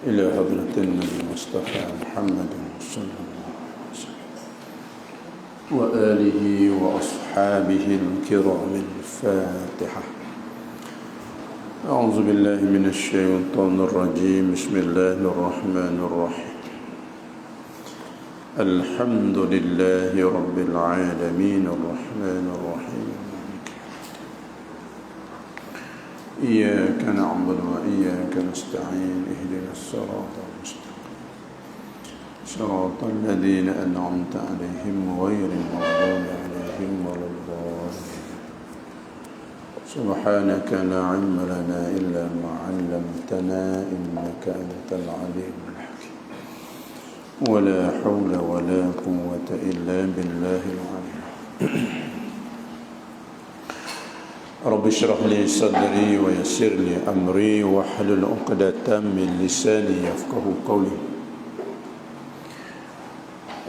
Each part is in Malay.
إلى حضرة النبي المصطفى محمد صلى الله عليه وسلم وآله وأصحابه الكرام. الفاتحة. أعوذ بالله من الشيطان الرجيم. بسم الله الرحمن الرحيم. الحمد لله رب العالمين الرحمن الرحيم. إياك نعبد وإياك نستعين. اهدنا الصراط المستقيم صراط الذين أنعمت عليهم غير المغضوب عليهم ولا الضالين. سبحانك لا علم لنا إلا ما علمتنا إنك أنت العليم الحكيم. ولا حول ولا قوة إلا بالله العلي العظيم. رب اشرح لي صدري ويسر لي أمري واحلل عقدة من لساني يفقهوا قولي.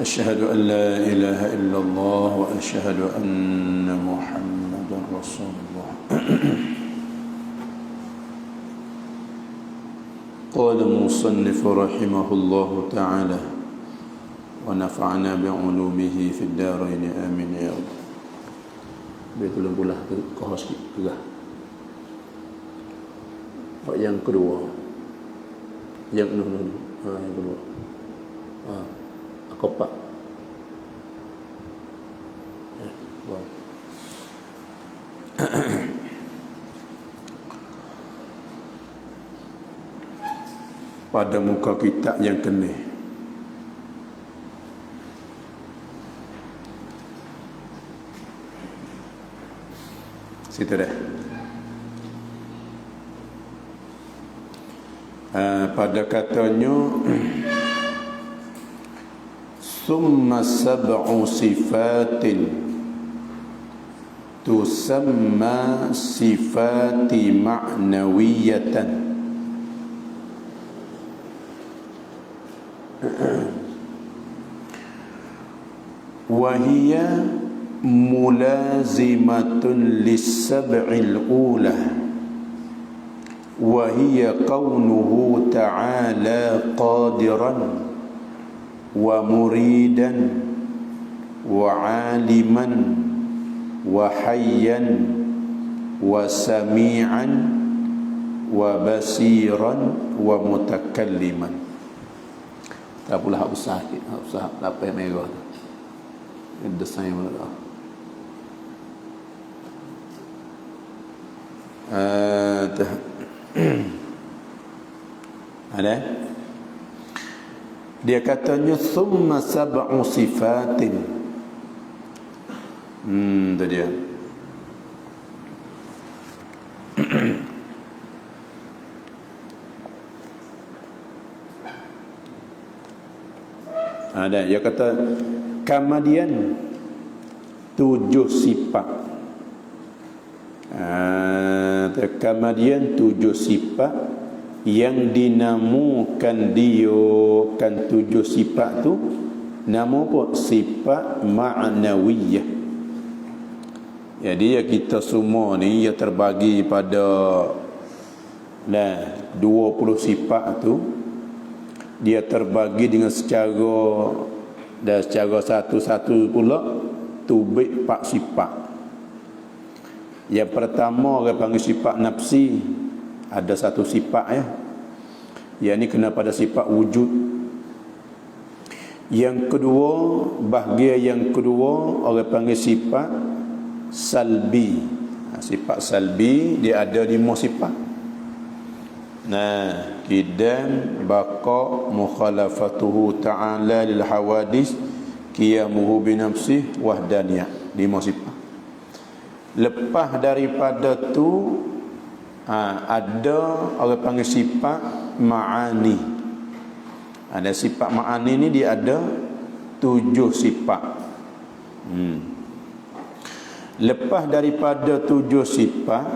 أشهد أن لا إله إلا الله وأشهد أن محمدا رسول الله. قال المصنف رحمه الله تعالى ونفعنا بعلومه في الدارين آمين يا رب. Betul pula ke hos juga. Yang kedua. Yang kedua. Akopak. Pada muka kitab yang kena. Situ dah. Pada katanya summa sab'u sifatin tusamma sifati ma'nawiyatan wa hiya mulazimatun lis-sab'il ula wa hiya qawluhu ta'ala qadiran wa muridan wa aliman wa hayyan wa sami'an wa basiran wa mutakalliman. Tak pula usah apa yang merah tu. Desain mana dah. Ada? Dia katanya thumma sab'u sifatin. Itu dia. Ada. Dia kata kemudian 7 sifat. Kemudian 7 sifat yang dinamakan dia kan 7 sifat tu nama apa? Sifat ma'nawiyah. Jadi ya kita semua ni ya terbagi pada 20 sifat tu. Dia terbagi dengan secara satu-satu pula tubik 4 sifat. Yang pertama orang panggil sifat nafsi. Ada satu sifat ya. Yang ni kena pada sifat wujud. Yang kedua, bahagian yang kedua orang panggil sifat salbi. Sifat salbi dia ada 5 sifat. Qidam, baqa, mukhalafatuhu ta'ala lil hawadis, qiyamuhu bi nafsihi, wahdaniyah. 5 sifat. Lepas daripada tu ada orang panggil sifat ma'ani. Ada sifat ma'ani ni dia ada 7 sifat. Lepas daripada 7 sifat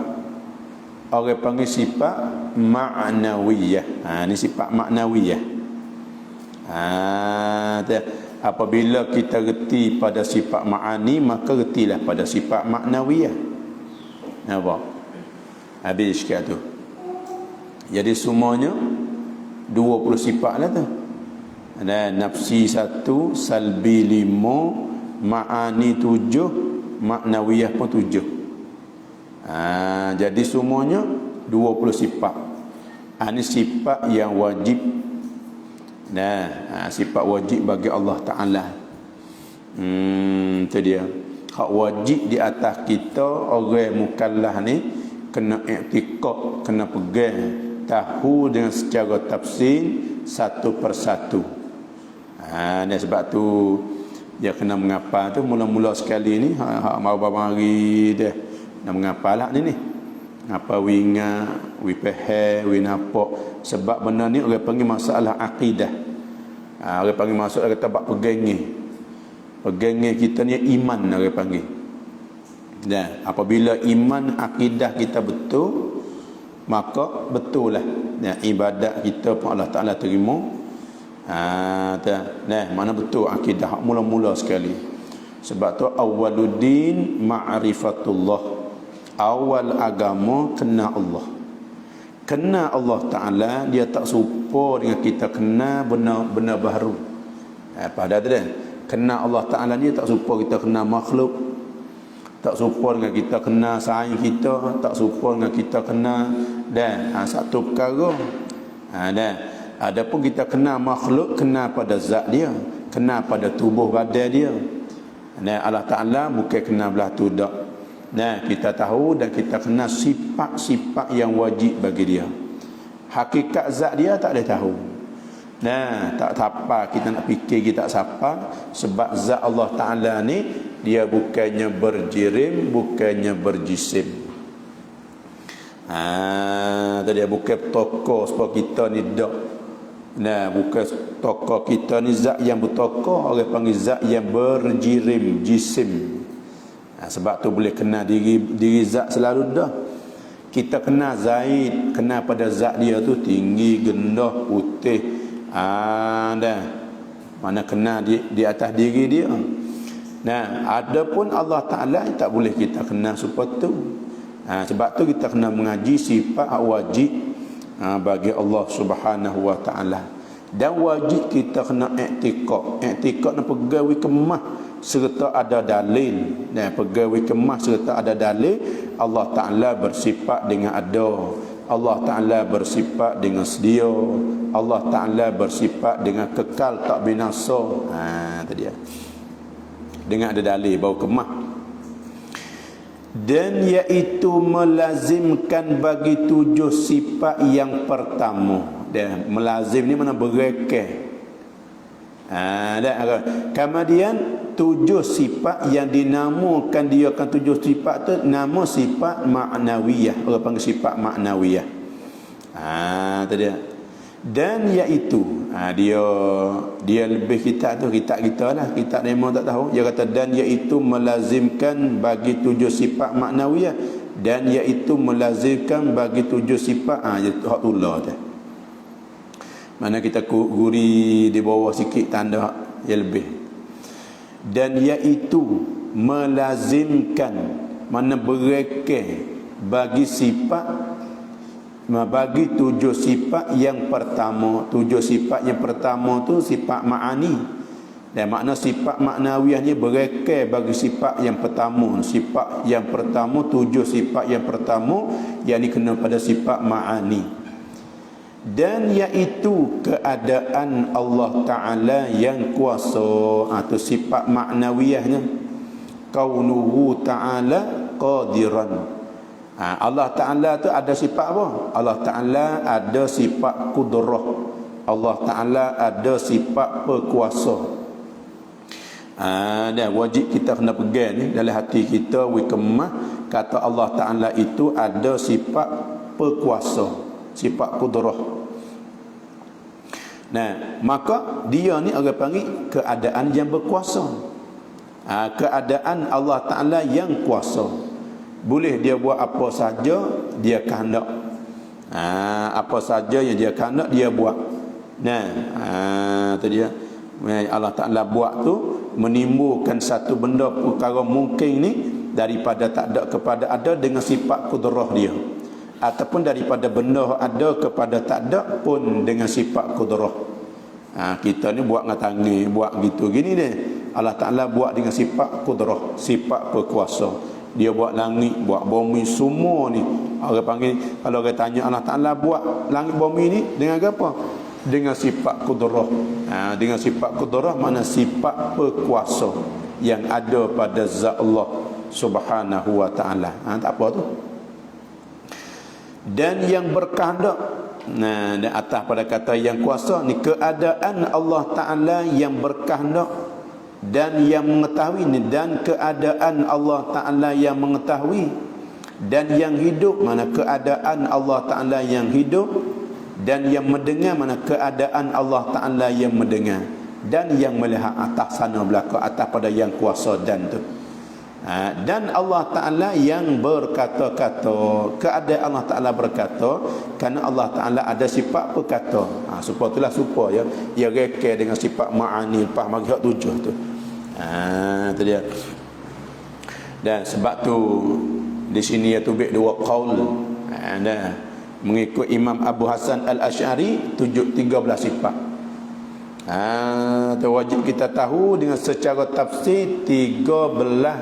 orang panggil sifat ma'nawiyah. Ni sifat ma'nawiyah. Apabila kita reti pada sifat ma'ani, maka retilah pada sifat ma'nawiyah. Nampak? Habis sikit tu. Jadi semuanya 20 sifat lah tu. Ada nafsi 1, salbi 5, ma'ani 7, maknawiyah pun 7. Jadi semuanya 20 sifat. Ini sifat yang wajib. Sifat wajib bagi Allah Ta'ala. Itu dia. Hak wajib di atas kita, orang mukallaf ni kena i'tiqad, kena pegang, tahu dengan secara tafsir satu persatu. Dan sebab tu dia kena mengapa tu mula-mula sekali ni hak mau mari dia nak mengapa lah ni apa winga wi pehe wi napok, sebab benda ni orang panggil masalah akidah. Orang panggil masalah kata bab pegangnya kita ni iman orang panggil. Dan apabila iman akidah kita betul, maka betul lah ibadat kita pun Allah Ta'ala terima. Mana betul akidah mula-mula sekali. Sebab tu awwaluddin ma'rifatullah. Awal agama kena Allah. Kena Allah Ta'ala, dia tak serupa dengan kita kena benda baru. Pada tu dia. Kena Allah Ta'ala dia tak serupa kita kena makhluk. Tak serupa dengan kita kena saing kita, tak serupa dengan kita kena satu perkara. Adapun kita kena makhluk, kena pada zat dia, kena pada tubuh badan dia. Allah Ta'ala bukan kena belah tu dak. Kita tahu dan kita kena sifat-sifat yang wajib bagi dia. Hakikat zat dia tak ada tahu. Tak apa kita nak fikir kita tak siapa, sebab zat Allah Ta'ala ni dia bukannya berjirim, bukannya berjisim. Tadi bukan tokoh sebab kita ni dak. Bukan tokoh kita ni zat yang bertokoh, orang panggil zat yang berjirim, jisim. Sebab tu boleh kena diri zat selalu dah. Kita kena Zaid, kena pada zat dia tu tinggi, gendah, putih. Mana kena di atas diri dia. Adapun Allah Ta'ala tak boleh kita kena seperti tu. Sebab tu kita kena mengaji sifat wajib bagi Allah Subhanahu Wa Ta'ala. Dan wajib kita kena i'tiqad. I'tiqad nak pegawai kemah serta ada dalil. Pegawai kemah serta ada dalil. Allah Ta'ala bersifat dengan ada. Allah Ta'ala bersifat dengan sedia. Allah Ta'ala bersifat dengan kekal tak binasa. Tadi dia. Dengan ada dalil baru kemah. Dan iaitu melazimkan bagi 7 sifat yang pertama. Dan melazim ni mana berekeh. Kemudian 7 sifat yang dinamakan dia akan 7 sifat tu nama sifat ma'nawiyah. Orang panggil sifat ma'nawiyah. Tadi dia. Dan iaitu dia lebih kitab tu, kitab kita lah, kitab demo tak tahu. Dia kata dan iaitu melazimkan bagi 7 sifat maknawiyah, dan iaitu melazimkan bagi 7 sifat hak tulah tu. Mana kita guri di bawah sikit tanda yang lebih. Dan iaitu melazimkan, mana berekeh bagi sifat, bagi 7 sifat yang pertama. 7 sifat yang pertama tu sifat ma'ani. Dan makna sifat maknawiyah ni berekeh bagi sifat yang pertama. Sifat yang pertama, 7 sifat yang pertama yang kena pada sifat ma'ani. Dan iaitu keadaan Allah Ta'ala yang kuasa. Itu sifat maknawiyahnya. Kaunuhu Ta'ala qadiran. Allah Ta'ala tu ada sifat apa? Allah Ta'ala ada sifat kudrah. Allah Ta'ala ada sifat berkuasa. Dan wajib kita kena pegang ni dalam hati kita, wikemah, kata Allah Ta'ala itu ada sifat berkuasa, sifat kudrah. Maka dia ni orang panggil keadaan yang berkuasa. Keadaan Allah Ta'ala yang kuasa. Boleh dia buat apa saja dia kehendak. Apa saja yang dia kehendak dia buat. Tu dia. Allah Ta'ala buat tu menimbulkan satu benda perkara mungkin ni daripada tak ada kepada ada dengan sifat kudrah dia. ataupun daripada benda ada kepada tak ada pun dengan sifat kudrah. Kita ni buat dengan tangan, buat gitu gini deh. Allah Ta'ala buat dengan sifat kudrah, sifat berkuasa. Dia buat langit, buat bumi, semua ni. Orang panggil, kalau orang tanya Allah Ta'ala buat langit bumi ni dengan apa? Dengan sifat kudrah. Dengan sifat kudrah mana sifat berkuasa yang ada pada zat Allah Subhanahu wa Ta'ala. Tak apa tu. Dan yang berkehendak, dan atas pada kata yang kuasa ni, keadaan Allah Ta'ala yang berkehendak dan yang mengetahui ni, dan keadaan Allah Ta'ala yang mengetahui dan yang hidup mana keadaan Allah Ta'ala yang hidup, dan yang mendengar mana keadaan Allah Ta'ala yang mendengar, dan yang melihat atas sana belakang, atas pada yang kuasa dan tu. Dan Allah Ta'ala yang berkata-kata, keadaan Allah Ta'ala berkata, kerana Allah Ta'ala ada sifat berkata. Supaya itulah supaya ia reka dengan sifat ma'ani lepas bagi hak 7 tu. Itu dia. Dan sebab tu di sini ia tubik 2 qaul. Mengikut Imam Abu Hasan Al-Asy'ari 13 sifat. Tu wajib kita tahu dengan secara tafsir 13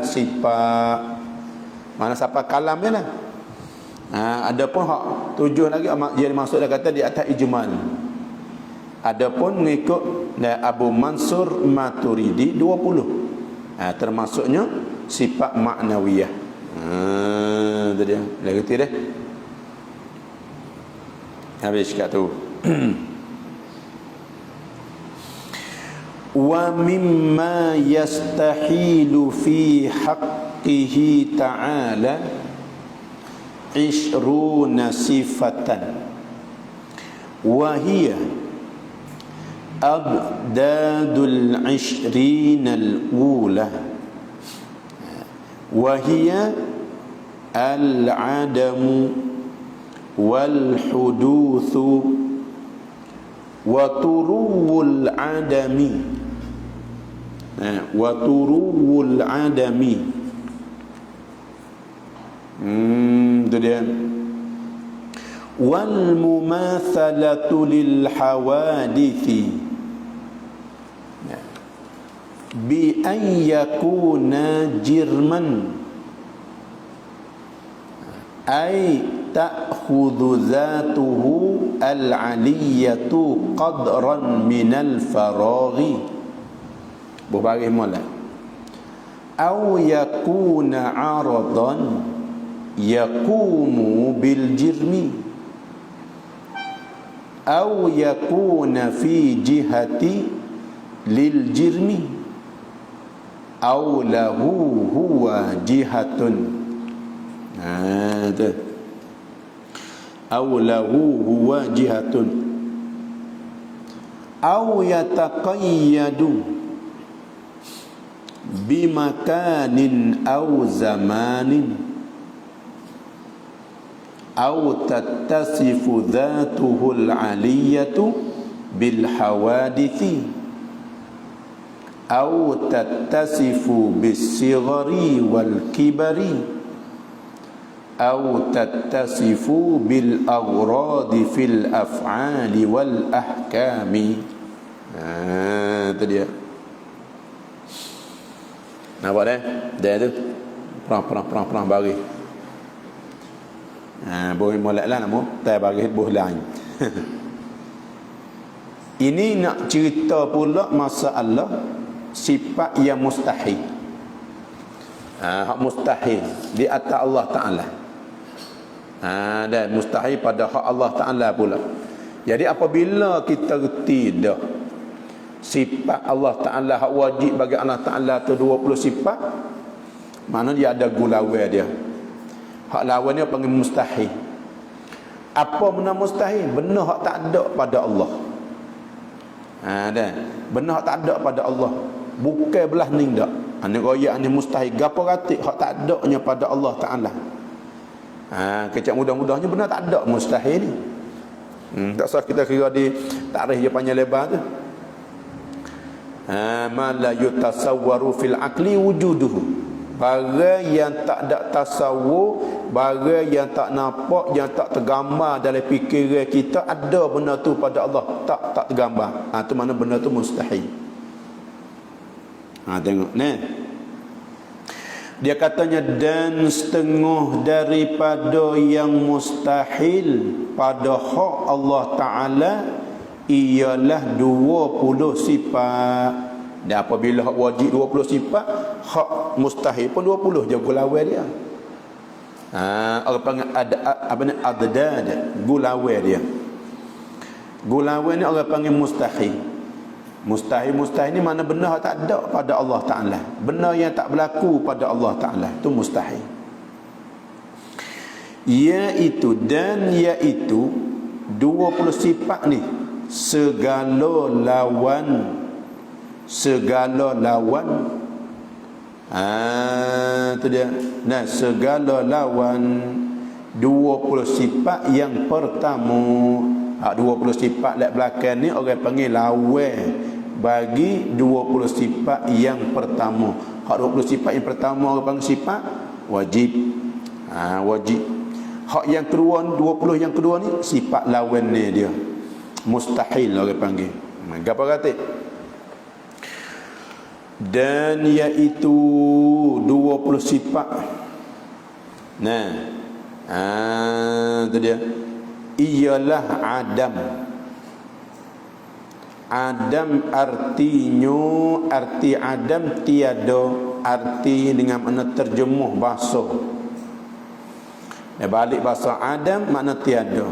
sifat. Mana siapa kalam ni lah. Ada pun hak 7 lagi yang dimaksud dia kata di atas ijmal. Ada pun mengikut Abu Mansur Maturidi 20. Termasuknya sifat maknawiyah. Itu dia. Dah kerti dah. Habis kat tu. Wa mimma yastahilu fi haqqihi ta'ala 20 sifatan wa hiya abdadul 20 al-ula wa hiya al-adamu wal huduthu wa turuwul adami wa turuwul adami. Itu dia. Wal mumathalatu lil hawadithi bi an yakuna jirman ay ta'khudhu dhatuhu al-aliyatu qadran minal faraghi berbaris mulai aw yakuna aradan yaqumu bil jirmi aw yakuna fi jihati lil jirmi aw lahu huwa jihatun aw lahu huwa jihatun aw yataqayyadu bimakanin aw zamanin aw tattasifu dhatuhu al-aliyatu bil hawadithi aw tattasifu bis sighari wal kibari aw tattasifu bil aghradi fil af'ali wal ahkami. Itu dia. Nampak dah? Dia tu perang bagi. Boleh molek lah nama. Tak bagi buh lain. Ini nak cerita pula masalah sifat yang mustahil. Hak mustahil di atas Allah Ta'ala. Dan mustahil pada hak Allah Ta'ala pula. Jadi apabila kita reti dah sifat Allah Ta'ala hak wajib bagi Allah Ta'ala tu 20 sifat, mana dia ada gulawai dia. Hak lawan dia panggil mustahil. Apa benda mustahil? Benda hak tak ada pada Allah. Benda hak tak ada pada Allah. Bukan belah ni dak. Ane royak ni mustahil. Gapo ratik hak tak adanya pada Allah Ta'ala. Kecak mudah-mudahnya benda tak ada mustahil ni. Tak usah kita kira di takrif je panjang lebar tu. Ma la yutasawwaru fil aqli wujuduhu. Barang yang tak ada tasawur barang yang tak nampak, yang tak tergambar dalam fikiran kita, ada benda tu pada Allah tak tergambar. Tu mana benda tu mustahil. Tengok ni. Dia katanya, dan setengah daripada yang mustahil pada hak Allah Ta'ala ialah 20 sifat. Dan apabila hak wajib 20 sifat, hak mustahil pun 20 je gulawai dia. Orang panggil adad, gulawai dia. Gulawai ni orang panggil mustahil. Mustahil ni mana benda tak ada pada Allah Ta'ala, benda yang tak berlaku pada Allah Ta'ala, itu mustahil. Iaitu 20 sifat ni segala lawan tu dia. Nah, segala lawan 20 sifat yang pertama. 20 sifat lek belakang ni orang panggil lawan bagi 20 sifat yang pertama. Hak 20 sifat yang pertama orang panggil sifat wajib. Wajib. Hak yang kedua, 20 yang kedua ni sifat lawan ni dia. Mustahil orang panggil. Apa kata? Dan iaitu 20 sifat. Nah. Tu dia. Ialah Adam. Adam artinya, arti Adam tiada, arti dengan makna terjemuh bahasa. Balik bahasa Adam makna tiada,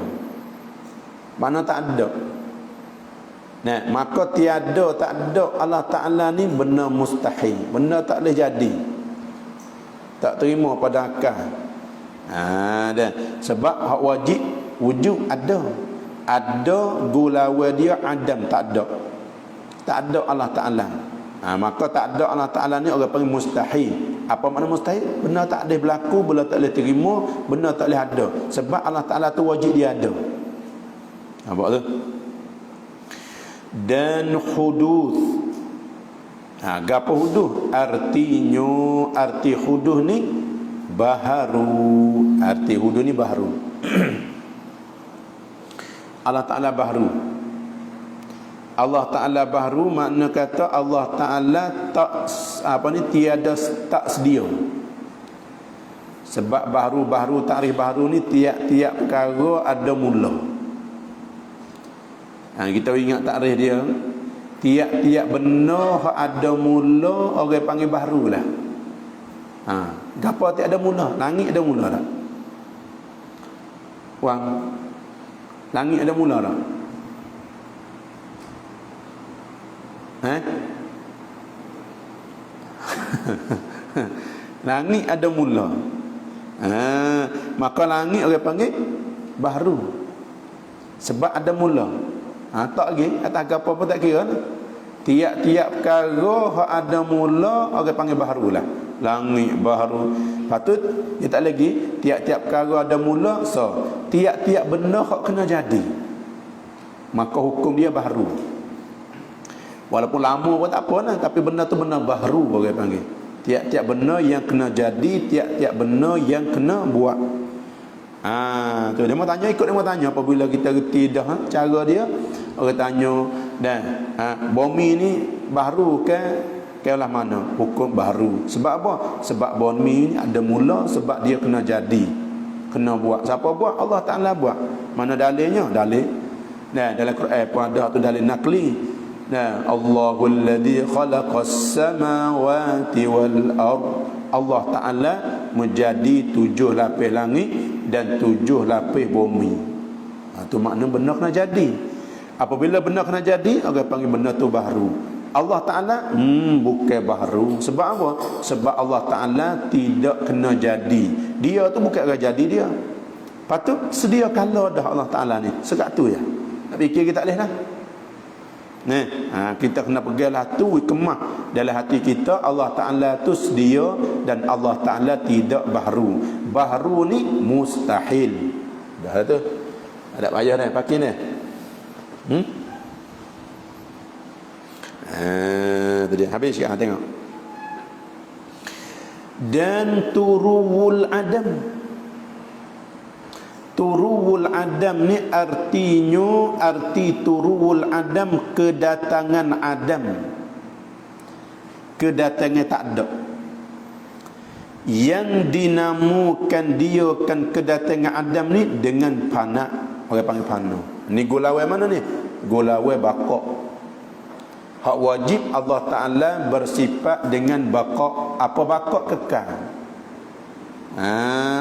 makna tak ada. Nah, maka tiada, tak ada Allah Ta'ala ni benda mustahil, benda tak boleh jadi, tak terima pada akal. Dan sebab hak wajib wujud ada gulawai dia Adam tak ada Allah Ta'ala. Maka tak ada Allah Ta'ala ni orang panggil mustahil. Apa makna mustahil? Benda tak boleh berlaku, benda tak boleh terima, benda tak boleh ada. Sebab Allah Ta'ala tu wajib dia ada. Nampak tu? Dan huduth. Gapo huduth? Artinya, arti huduth ni baharu. Arti huduth ni baharu. Allah Ta'ala baharu. Allah Ta'ala baharu makna kata Allah Ta'ala tak tiada, tak sedia. Sebab baharu takrif baharu ni tiap-tiap perkara ada mula. Kita ingat takrif dia, tiap-tiap benda ada mula orang panggil baharu lah. Gapo tiada mula? Langit ada mula tak? Langit ada mula tak? Langit ada mula. Maka langit orang panggil baharu sebab ada mula. Tak lagi atas apa pun tak kira. Tiap-tiap perkara hak ada mula orang panggil baharu lah. Langit baharu. Patut dia tak lagi tiap-tiap perkara ada mula, so tiap-tiap benda hak kena jadi, maka hukum dia baharu. Walaupun lama pun tak apa lah, tapi benda tu benda baharu orang panggil. Tiap-tiap benda yang kena jadi, tiap-tiap benda yang kena buat. Tu dia mau tanya, ikut dia mau tanya apabila kita reti dah cara dia. Orang tanya, dan bumi ni baharu ke lah mana? Hukum baharu. Sebab apa? Sebab bumi ni ada mula, sebab dia kena jadi, kena buat. Siapa buat? Allah Ta'ala buat. Mana dalilnya? Dalil. Dalam Quran pun ada tu dalil nakli. Allahul ladzi khalaqas samawati wal ard. Allah Ta'ala menjadi 7 lapis langit dan 7 lapis bumi. Tu makna benda kena jadi. Apabila benda kena jadi, orang panggil benda tu baharu. Allah Ta'ala bukan baharu. Sebab apa? Sebab Allah Ta'ala tidak kena jadi. Dia tu bukan kena jadi dia. Patut sedia kala dah Allah Ta'ala ni. Sekat tu ya. Nak fikir kita tak boleh lah. Kita kena pegalah tu kemah dalam hati kita. Allah Ta'ala tu sedia dan Allah Ta'ala tidak baharu. Baharu ni mustahil. Dah tu. Ada payah dah pakai ni. Tadi habis kan, tengok. Dan turuwul adam. turuwul adam ni artinya arti turuwul adam kedatangan Adam. Kedatangan tak ada. Yang dinamukan dia kan kedatangan Adam ni dengan panak. Orang panggil panu. Ni gulawai mana ni? Gulawai bakok. Hak wajib Allah Ta'ala bersifat dengan bakok. Apa bakok? Kekal.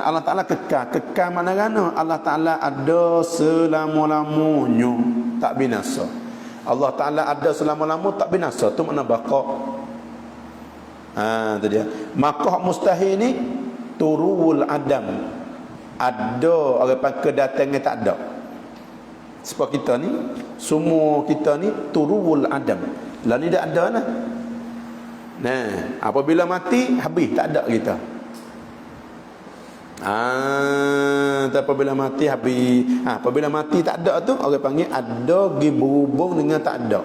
Allah Ta'ala kekal. Kekal mana-mana? Allah Ta'ala ada selama-lamanya, tak binasa. Allah Ta'ala ada selama-lamanya, tak binasa. Itu makna bakok. Itu dia. Maka mustahil ni turuwul adam. Ada orang panggil kedatangan tak ada. Sebab kita ni, semua kita ni turuwul adam. Lah ni dah ada lah. Nah, apabila mati habis tak ada kita. Apabila mati habis. Apabila mati tak ada tu orang panggil ada berhubung dengan tak ada.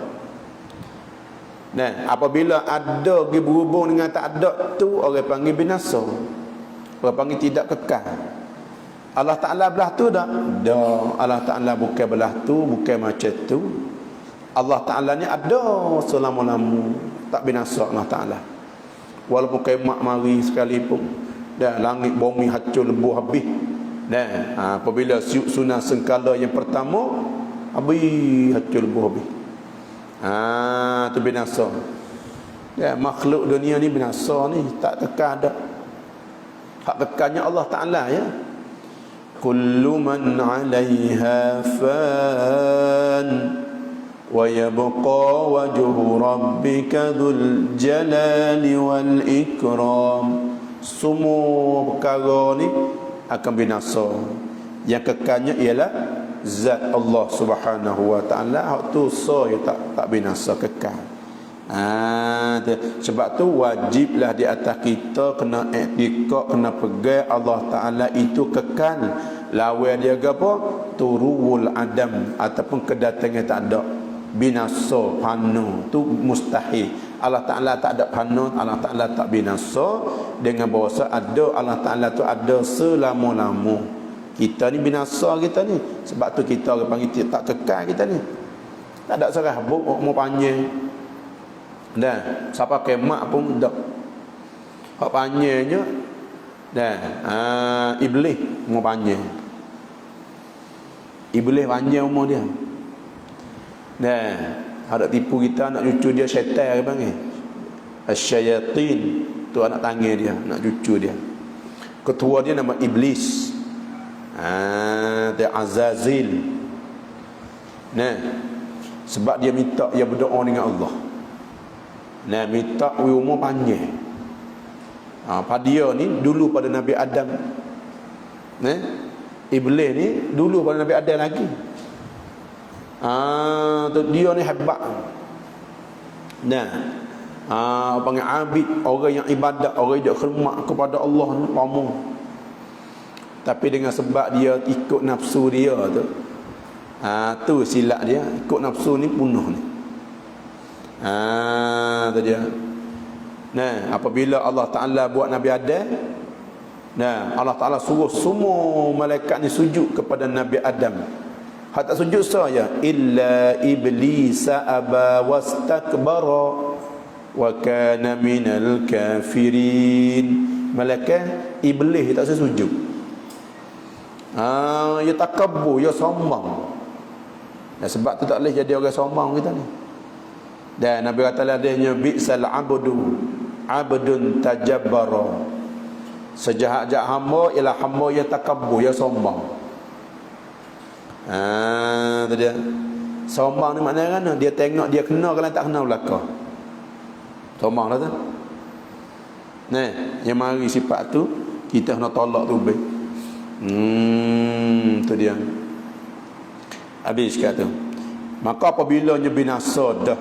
Nah, apabila ada berhubung dengan tak ada tu orang panggil binasa. Orang panggil tidak kekal. Allah Ta'ala belah tu dah? Dah. Allah Ta'ala bukan belah tu, bukan macam tu. Allah Ta'ala ni ada selama-lama, tak binasa Allah Ta'ala. Walaupun kiamat mari sekalipun, dah langit bumi hancur lebuh habis. Dah, apabila sunah sengkala yang pertama habis, hancur lebuh habis. Tu binasa. Ya, makhluk dunia ni binasa ni, tak kekal dah. Hak kekalnya Allah Ta'ala ya. Kullu man 'alaiha fan wa yabqa wajhu rabbika dzul jalali wal ikram. Semua perkara ni akan binasa. Yang kekalnya ialah zat Allah Subhanahu wa taala. Hak tu tak binasa, kekal. Sebab tu wajiblah di atas kita kena i'tiqad, kena pegang Allah Ta'ala itu kekal. Lawan dia apa? Turuwul adam, ataupun kedatangan tak ada. Binasa, panu, tu mustahil. Allah Ta'ala tak ada panu, Allah Ta'ala tak binasa. Dengan bahasa ada, Allah Ta'ala tu ada selama-lama. Kita ni binasa kita ni. Sebab tu kita orang panggil tak kekal kita ni. Tak ada serah mau panjang. Dan siapa kemak pun dak. Hak panjangnya dan iblis mau panjang. Iblis panjang umur dia. Dan ada tipu kita, anak cucu dia syaitan apa panggil? Asyayatin. Tu anak tangan dia, anak cucu dia. Ketua dia nama Iblis. Dia Azazil. Nah, sebab dia minta dia berdoa dengan Allah. Nah, minta umur panjang. Pada dia ni dulu pada Nabi Adam. Nah, Iblis ni dulu pada Nabi Adam lagi. Dia ni hebat. Nah, panggil abid, orang yang ibadat, orang yang hormat kepada Allah ni lama. Tapi dengan sebab dia ikut nafsu dia tu, tu silap dia. Ikut nafsu ni bunuh ni. Tu dia. Nah, apabila Allah Ta'ala buat Nabi Adam, nah, Allah Ta'ala suruh semua malaikat ni sujud kepada Nabi Adam. Hak tak sujud saja, illa iblis aba wastakbara wa kana minal kafirin. Malaikat iblis tak sujud. Ya takabbur, ya sombong. Dan sebab tu tak boleh jadi orang sombong kita ni. Dan Nabi kata adanya bi'sal abdun tajabbara. Sejahat-jahat hamba ialah hamba yang takabbur, yang sombong. Tu dia. Sombong ni maknanya kan? Dia tengok dia kena kalau tak kena belaka. Sombong lah tu. Nah, yang mari sifat tu kita kena tolak tu baik. Tu dia. Habis kata. Maka apabila nya binasa dah,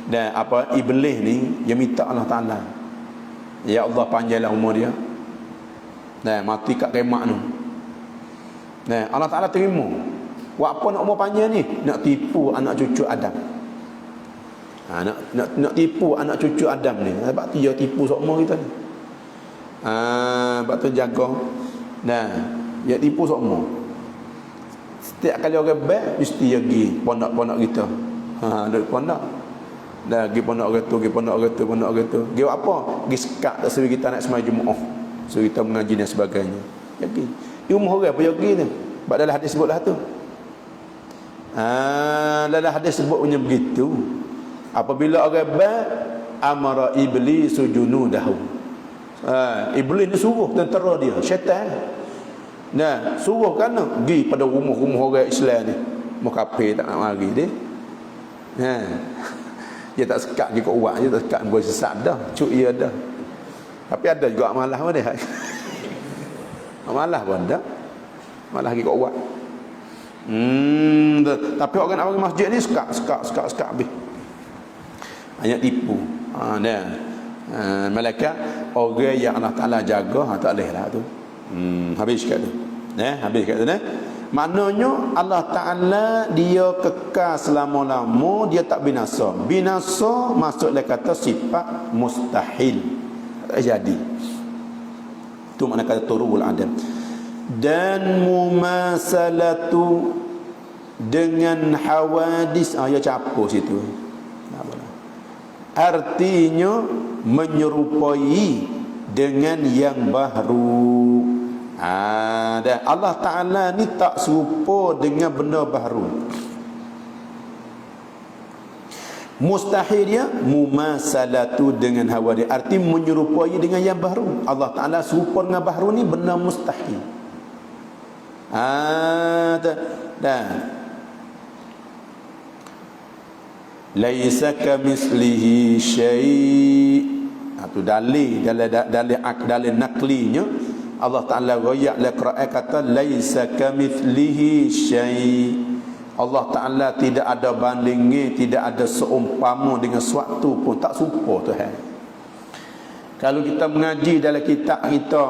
dan apa iblis ni dia minta Allah Ta'ala, ya Allah panjanglah umur dia, dan mati kat kemak tu. Dan Allah Ta'ala terima. Buat apa nak umur panjang ni? Nak tipu anak cucu Adam. Nak tipu anak cucu Adam ni. Sebab tu dia tipu semua kita ni. Sebab tu jaga. Dan dia tipu semua. Setiap kali orang baik mesti pergi pondok-pondok kita. Duduk pondok. Dah pergi pondok orang tu, pergi pondok orang tu, pondok orang tu. Pergi apa? Pergi sekat tak suruh kita nak sembahyang Jumaat. Suruh kita mengaji dan sebagainya. Pergi. Di rumah orang pun pergi tu. Sebab dalam hadis sebutlah tu. Dalam hadis sebut punya begitu. Apabila orang baik amara iblis junudahu. Iblis ni suruh tentera dia, syaitan. Nah, suruh kan pergi pada rumah-rumah orang Islam ni. Mau kafir tak nak mari dia. Dia tak sekat pergi kat uak, dia tak sekat boleh sesak dah. Cuk ia dah. Tapi ada juga malah pun dia. Malah pun ada. Malah pergi kat uak. Tapi orang nak pergi masjid ni sekat habis. Hanya tipu. Malaikat orang yang Allah Ta'ala jaga, tak boleh lah tu. Habis kat tu. Habis kat tu. Maknanya Allah Ta'ala dia kekal selama-lama, dia tak binasa. Binasa maksudnya kata sifat mustahil. Tak jadi. Itu makna kata turul adam. Dan mumasalatu dengan hawadis. Ya capur situ. Artinya menyerupai dengan yang baru. Dan Allah Ta'ala ni tak serupa dengan benda baru. Mustahil dia mumasalatu dengan hawadis, arti menyerupai dengan yang baru. Allah Ta'ala serupa dengan baru ni benda mustahil. Dan laisa kamithlihi syai'. Itu dalil naklinya. Allah Ta'ala royak dalam Quran kata laisa kamithlihi syai'. Allah Ta'ala tidak ada bandingnya, tidak ada seumpama dengan sesuatu pun, tak serupa Tuhan. Kalau kita mengaji dalam kitab kita,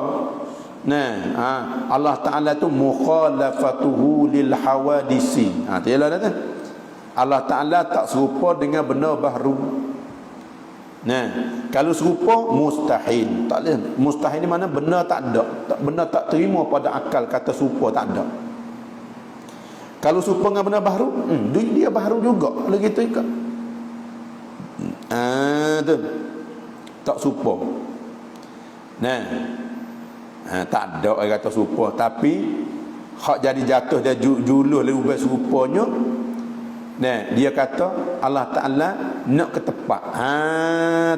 Allah Ta'ala tu mukhalafatuhu lil hawadisi. Tiada dah tu. Allah Ta'ala tak serupa dengan benda baru. Kalau serupa mustahil. Tak ada. Mustahil ni mana benda tak ada. Benda tak terima pada akal kata serupa tak ada. Kalau serupa dengan benda baru, dia baru juga. Kalau gitu ikut. Tu. Tak serupa. Tak ada orang kata serupa, tapi hak jadi jatuh dia juluh lebih serupanya. Dia kata Allah Ta'ala nak ke tepat.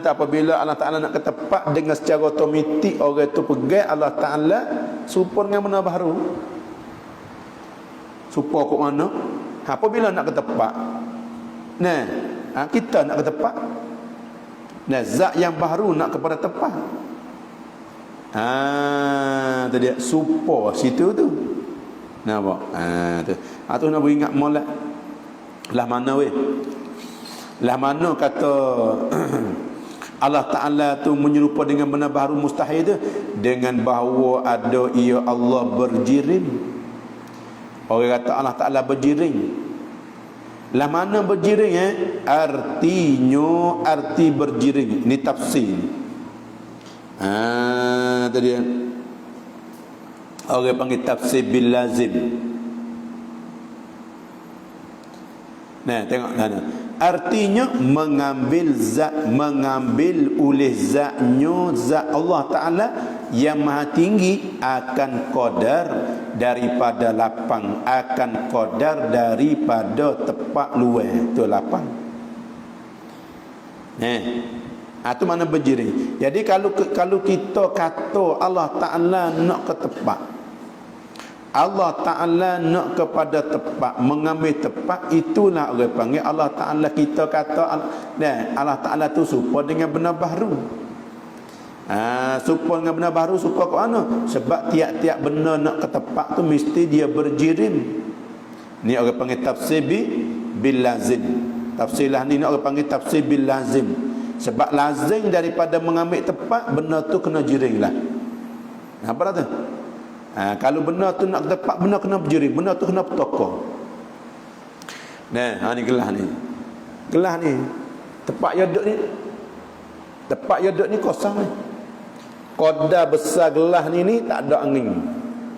Tak apabila Allah Ta'ala nak ke tepat dengan secara otomatik orang tu pegang Allah Ta'ala serupa dengan benda baru. Serupa kat mana? Apabila nak ke tepat, kita nak ke tepat. Zat yang baru nak kepada tepat. Tu dia serupa situ tu. Nampak? Tu nak beringat molek. Lah mana weh? Lah mana kata Allah Ta'ala tu menyerupa dengan benda baru mustahil tu? Dengan bahawa ada ia Allah berjirim. Orang kata Allah Ta'ala berjiring. Lah mana berjiring Artinya arti berjiring. Ini tafsir. Tadi orang panggil tafsir bil lazim. Tengok artinya mengambil oleh zatnya, zat Allah Ta'ala yang maha tinggi akan qadar daripada lapang, akan qadar daripada tepat luar. Itu lapang. Itu mana berjiring. Jadi kalau kita kata Allah Ta'ala nak ke tepat, Allah Ta'ala nak kepada tepat, mengambil tepat, itulah orang panggil Allah Ta'ala. Kita kata Allah Ta'ala tu serupa dengan benda baru. Serupa dengan benda baru, serupa ke mana? Sebab tiap-tiap benda nak ke tepat tu mesti dia berjirim. Ni orang panggil tafsir bil lazim. Tafsirlah ni orang panggil tafsir bil lazim. Sebab lazim daripada mengambil tepat, benda tu kena jiring lah. Apa tu? Kalau benda tu nak tepat, benda kena berjiring, benda tu kena bertokor. Ni gelas ni. Gelas ni tepat yaduk ni. Tepat yaduk ni kosong ni. Qadar besar gelas ni tak ada angin.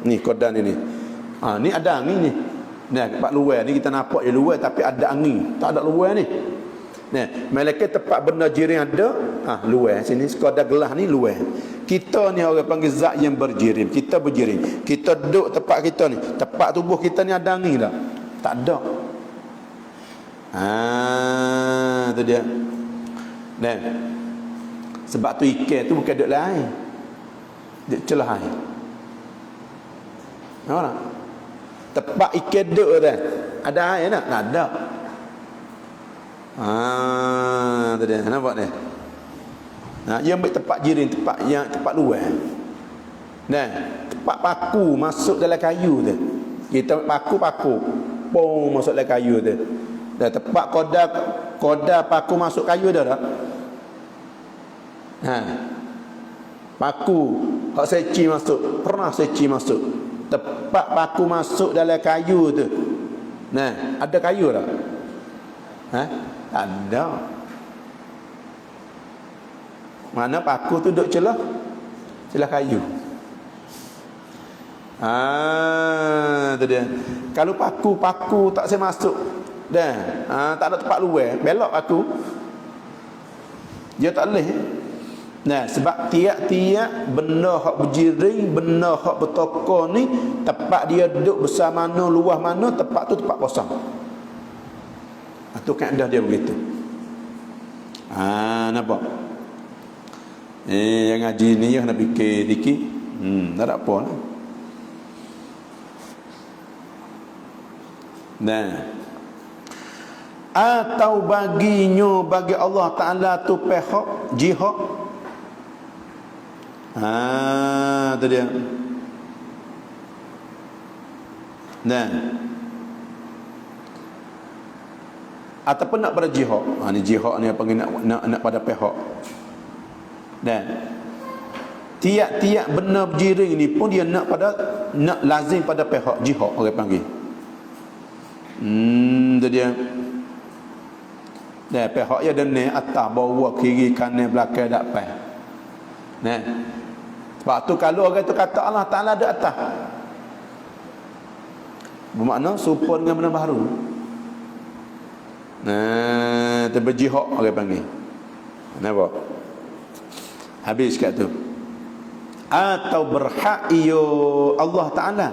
Ni qadar ni. Ni ada angin ni. Nah, tempat luar ni kita nampak je luar tapi ada angin. Tak ada luar ni. Nah, malaikat tempat benda jirim ada, luar sini sekadar gelas ni luar. Kita ni orang panggil zat yang berjirim. Kita berjirim. Kita duduk tempat kita ni, tempat tubuh kita ni ada angin tak? Tak ada. Tu dia. Nah. Sebab tu ikan tu bukan duduk lain. Duduk celah air. Nampak tak? Tempat ikan duduk dah. Ada air tak? Tak ada. Tu dia. Nampak dia? Dia ambil tempat jirin, tempat luar. Nah, tempat paku masuk dalam kayu tu. Kita paku. Pong masuk dalam kayu tu. Dan tempat koda paku masuk kayu dah tak? Paku hak seci masuk, pernah seci masuk. Tempat paku masuk dalam kayu tu. Nah, ada kayu tak? Tak ada. Mana paku tu duduk celah kayu. Tu dia. Kalau paku tak saya masuk dah. Tak ada tempat luar, belok paku. Dia tak boleh. Nah, sebab tiap-tiap benda hak berjiring, benda hak bertokor ni, tempat dia duduk besar mana, luas mana, tempat tu tempat kosong. Itu kaedah dia begitu. Nampak? Yang ngaji ni yang nak fikir dikit. Tak ada apa lah. Nah. Atau bagi Allah Ta'ala tu pihak jihad. Tu dia. Nah. Ataupun nak pada jihad. Ni jihad ni apa nak pada pihak. Dan tiap-tiap benda berjiring ni pun dia nak lazim pada pihak jihad orang panggil. Tu dia. Dan pihak dia dan ni atas bawah kiri kanan belakang depan. Nah. Sebab tu kalau orang tu kata Allah Ta'ala ada atas, bermakna serupa dengan benda baru. Terbejihak orang panggil. Nampak? Habis kat tu. Atau berhak iyo Allah Ta'ala.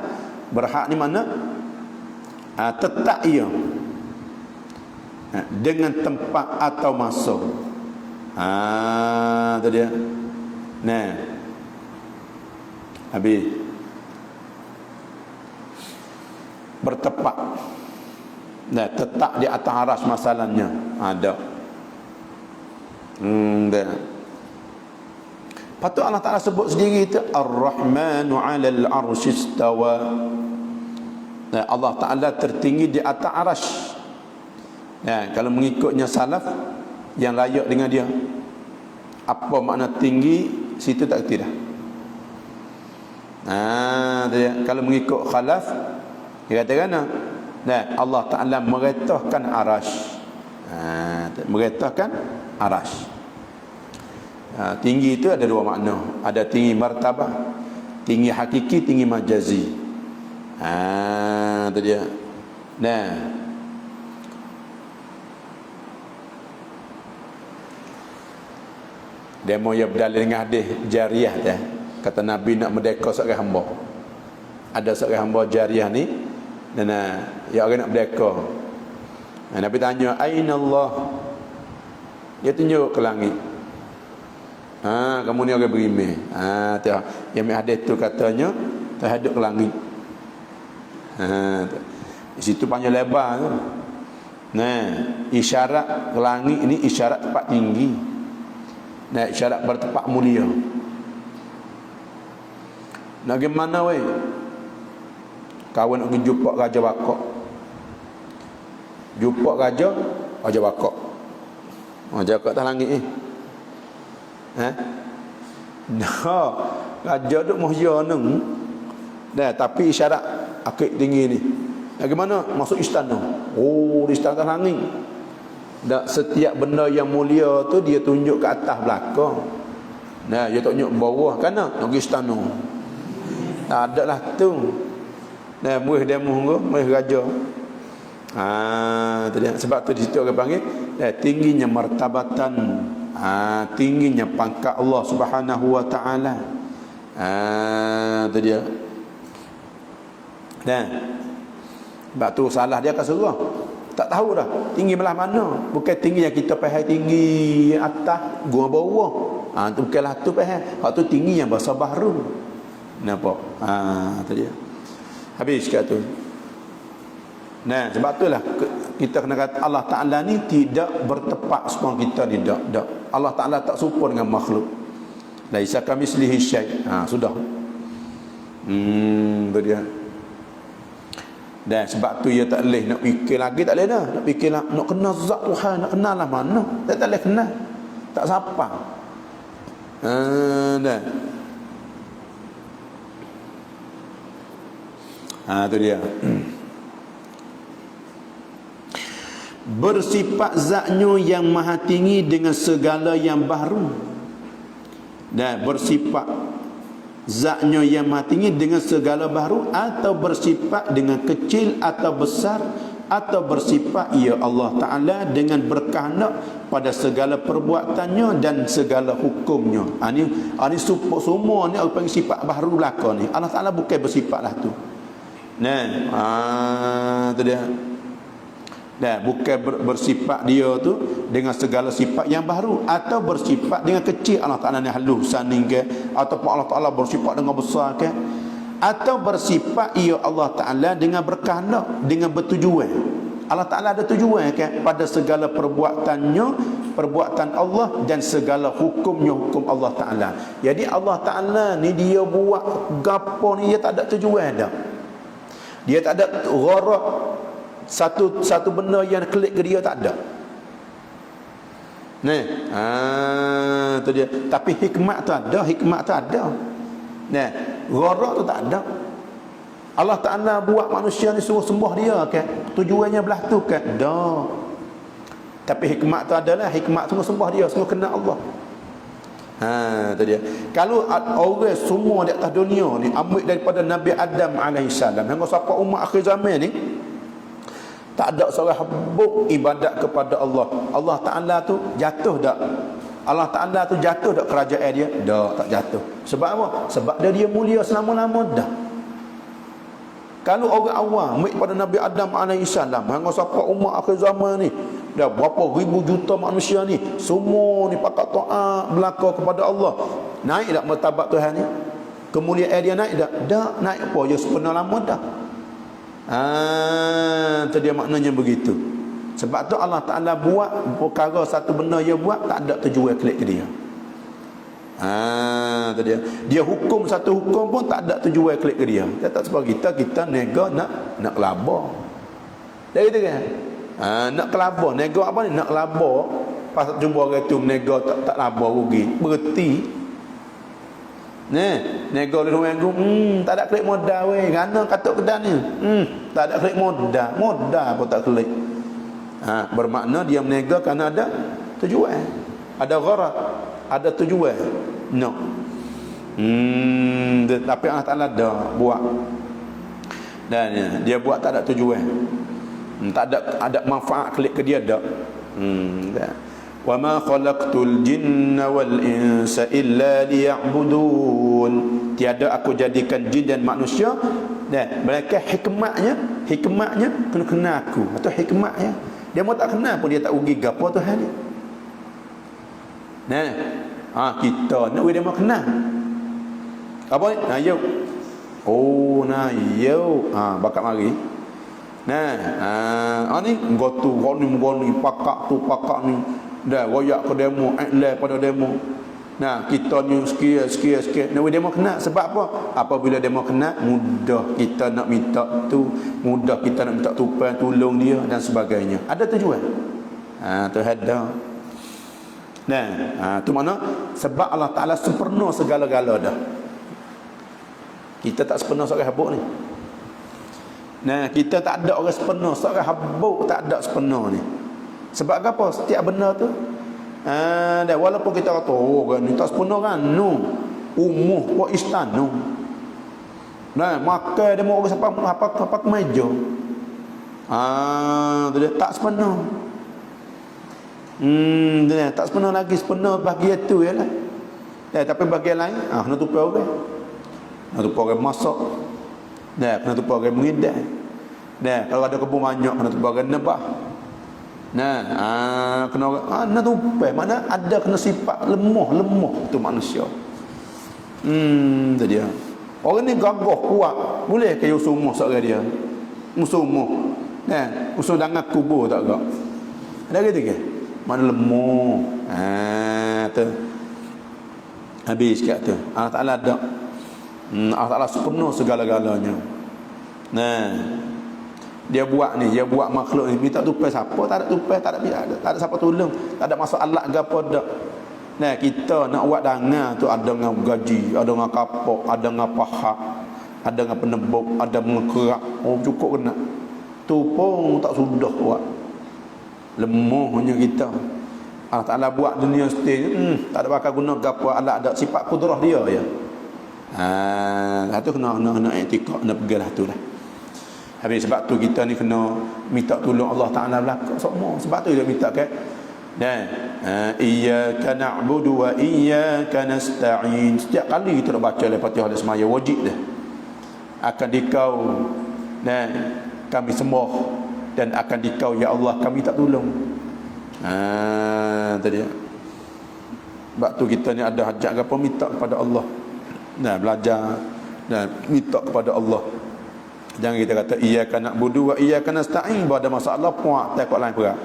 Berhak ni mana? Tetap iyo dengan tempat atau masa. Tu dia. Nah. Habis. Bertepat. Nah, tetap di atas aras masalahnya. Ada. Dah. Patut Allah Ta'ala sebut sendiri itu Ar-Rahmanu 'alal 'arsy istawa. Nah, Allah Ta'ala tertinggi di atas arasy. Nah, kalau mengikutnya salaf yang layak dengan dia. Apa makna tinggi, situ tak kerti dah. Kalau mengikut khalaf, dia katakan Allah Ta'ala meretahkan arasy. Meretahkan arasy. Tinggi itu ada dua makna. Ada tinggi martabah, tinggi hakiki, tinggi majazi. Itu dia. Nah, demo ya berdalil dengan hadis jariah dah. Kata Nabi nak merdeka seorang hamba. Ada seorang hamba jariah ni dan ya orang nak merdeka. Nabi tanya, "Aina Allah?" Dia tunjuk ke langit. Kamu ni orang berimeh. Yang hadis tu katanya terhadap ke langit. Di situ panjang lebar tu. Nah, isyarat ke langit ini isyarat tempat tinggi. Nah, isyarat bertempat mulia. Nak gimana weh? Kawan nak jumpa raja bakok. Jumpa raja bakok. Raja bakok atas langit ni. Raja duk muhya neng. Dah, tapi isyarat akik tinggi ni. Bagaimana masuk istana? Di istana atas langit. Dak setiap benda yang mulia tu dia tunjuk ke atas belakang. Dia tak tunjuk bawah kan nak pergi istana. Tak ada lah tu. Nah, muih demo muih raja. Tu dia. Sebab tu di situ orang panggil tingginya martabatan, tingginya pangkat Allah Subhanahu wa taala. Tu dia. Nah, sebab tu salah dia kat surah. Tak tahu dah tinggi belah mana. Bukan tinggi yang kita faham tinggi atas, gua bawah. Tu bukanlah tu faham. Hak tu tinggi yang bahasa baharu. Nampak? Tu dia. Habis kat tu. Nah, sebab itulah kita kena kata Allah Ta'ala ni tidak bertepak semua kita tidak. Allah Ta'ala tak serupa dengan makhluk. Laisa kamitslihi syai'. Sudah. Tu dia. Dan sebab tu ia tak boleh nak fikir lagi, tak boleh dah. Nak fikir lah, nak kenal zat Tuhan, nak kenal lah mana. Tak boleh kenal. Tak siapa. Dah. Tu dia. Bersifat zatnya yang maha tinggi dengan segala yang baru. Dan bersifat zatnya yang maha tinggi dengan segala baru, atau bersifat dengan kecil atau besar, atau bersifat ya Allah Ta'ala dengan berkehendak pada segala perbuatannya dan segala hukumnya. Ini semua ni apa yang sifat baru belaka ni. Allah Ta'ala bukan bersifat lah tu. Tu dia. Bukan bersifat dia tu dengan segala sifat yang baru, atau bersifat dengan kecil Allah Ta'ala ni halus saning ke, ataupun Allah Ta'ala bersifat dengan besar ke, atau bersifat ya Allah Ta'ala dengan berkehendak, dengan bertujuan. Allah Ta'ala ada tujuan ke pada segala perbuatannya, perbuatan Allah, dan segala hukumnya, hukum Allah Ta'ala. Jadi Allah Ta'ala ni dia buat gapo ni dia tak ada tujuan dah. Dia tak ada gharak satu benda yang klik ke dia, tak ada. Tu dia. Tapi hikmat tu ada, hikmat tu ada. Gharak tu tak ada. Allah Ta'ala buat manusia ni suruh sembah dia kan. Tujuannya belah tu kan. Dah. Tapi hikmat tu adalah hikmat suruh sembah dia, suruh kenal Allah. Tu dia. Kalau orang semua di atas dunia ni ambil daripada Nabi Adam alaihissalam hingga sampai umat akhir zaman ni, tak ada seorang habuk ibadat kepada Allah. Allah Ta'ala tu jatuh tak? Allah Ta'ala tu jatuh tak kerajaan dia? Tak jatuh. Sebab apa? Sebab dia mulia selama-lama dah. Kalau orang awam ambil pada Nabi Adam alaihissalam hingga sampai umat akhir zaman ni, dah berapa ribu juta manusia ni, semua ni pakat taat belaka kepada Allah. Naik tak martabat Tuhan ni? Kemuliaan dia naik tak? Tak naik apa? Ya sepenuh lama dah. Tu dia maknanya begitu. Sebab tu Allah Ta'ala buat perkara satu benda dia buat tak ada tujuan klik ke dia. Tu dia. Dia hukum satu hukum pun tak ada tujuan klik ke dia. Dia tak sebab kita nega nak kelabar. Dah gitu kan? Nak kelabar, nega apa ni? Nak kelabar. Pas jumpa orang tu nega tak labar rugi. Berhenti. Nego di rumah aku, tak ada klik modal weh. Kerana katuk kedan ni. Tak ada klik modal. Modal pun tak klik. Bermakna dia menega kerana ada tujuan. Ada gharak, ada tujuan. No. Tapi Allah Ta'ala dah buat. Dan dia buat tak ada tujuan. Tak ada manfaat klik ke dia dah. Wa ma khalaqtul jinna wal insa illa liya'budun. Tiada aku jadikan jin dan manusia mereka hikmatnya kena kenal aku. Atau hikmatnya dia mau tak kenal pun dia tak rugi gapo Tuhan ni. Kita nak dia mau kenal. Apa ni? Nayo. Nayo. Bakat mari. Ni gotu goni pakak tu pakak ni. Dah royak ke demo, iklan pada demo. Kita ni sikit. Nak demo kena sebab apa? Apabila demo kena, mudah kita nak minta tu, mudah kita nak minta tupan tolong dia dan sebagainya. Ada tujuan. Tu ada. Tu mana? Sebab Allah Ta'ala sempurna segala-gala dah. Kita tak sempurna seorang habuk ni. Kita tak ada orang sempurna, seorang habuk tak ada sempurna ni. Sebab apa? Setiap benda tu walaupun kita kata orang ni tak sempurna kan, umuh wa istanu. Nah, makan dia mau apa meja. Tu dia tak sepenuh. Dia tak sepenuh lagi, sepenuh bahagian tu ialah. Tapi bahagian lain, kena tupai orang. Kena tupai orang masak. Kena tupai orang mengidai. Kalau ada kebun banyak, kena tupai orang nebah. Kena tupai. Mana ada kena sifat lemah tu manusia. Tu dia. Orang ni gagah kuat. Boleh ke usul muh seorang dia? Musuh muh. Usul dangan kubur tak agak. Ada kata ke? Mana lemah. Tu. Habis kat tu. Allah Ta'ala ada. Allah Ta'ala sepenuh segala-galanya. Dia buat makhluk ni. Minta tupai siapa? Tak ada tupai, tak ada siapa tolong. Tak ada masuk alat ke apa dak. Kita nak buat dangan tu ada dengan gaji, ada dengan kapok, ada dengan pahak, ada dengan penebuk, ada dengan kerak. Cukup kena. Tu pun tak sudah buat. Lemahnya kita. Allah Ta'ala buat dunia stage tak ada bakal guna gapo alat, ada sifat kudrah dia ya. Tu kena etikad, kena pegalah tu lah. Habis sebab tu kita ni kena minta tolong Allah Ta'ala belaka semua. Sebab tu dia minta kan iyyaka na'budu wa iyyaka nasta'in. Setiap kali kita nak baca Al-Fatihah dan semaya wajib dah. Akan dikau kami sembah dan akan dikau ya Allah kami tak tolong. Tadi. Sebab tu kita ni ada hajat apa minta kepada Allah. Belajar minta kepada Allah. Jangan kita kata iyyaka na'budu wa iyyaka nasta'in pada masalah puak tak lain berat.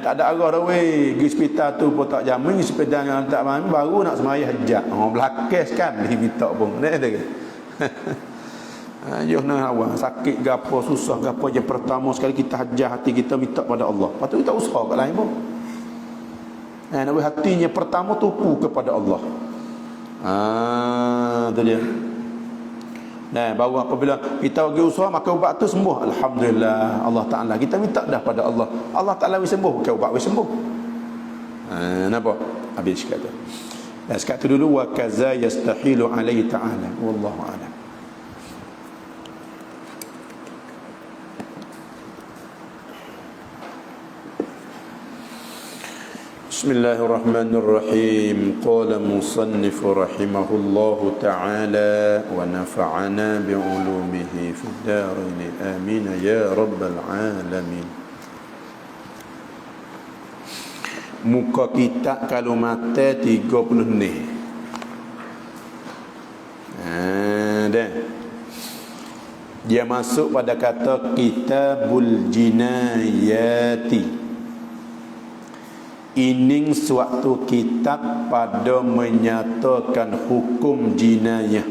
Tak ada arah dah weh. Pergi hospital tu pun tak jamin, sepeda yang tak main baru nak semaya hajat. Belakes kan dia minta pun. Nak awak sakit gapo susah gapo je pertama sekali kita hajat hati kita minta pada Allah. Lepas tu kita usaha kat lain pun. Nak hatinya pertama tupu kepada Allah. Tu dia. Baru apabila kita pergi usaha maka ubat tu sembuh, alhamdulillah. Allah Ta'ala kita minta dah pada Allah, Allah Ta'ala boleh sembuh, bukan ubat boleh sembuh. Nampak? Habis kata. Sekat tu dulu wa kaza yastahilu alaihi ta'ala. Wallahu a'lam. Bismillahirrahmanirrahim. Qala musannif rahimahullahu ta'ala wa nafa'ana bi'ulumihi fid darin amin ya rabbal alamin. Muka kita kalau mata 30 ni. Dia masuk pada kata kitabul jinayati. Ini suatu kitab pada menyatakan hukum jinayah.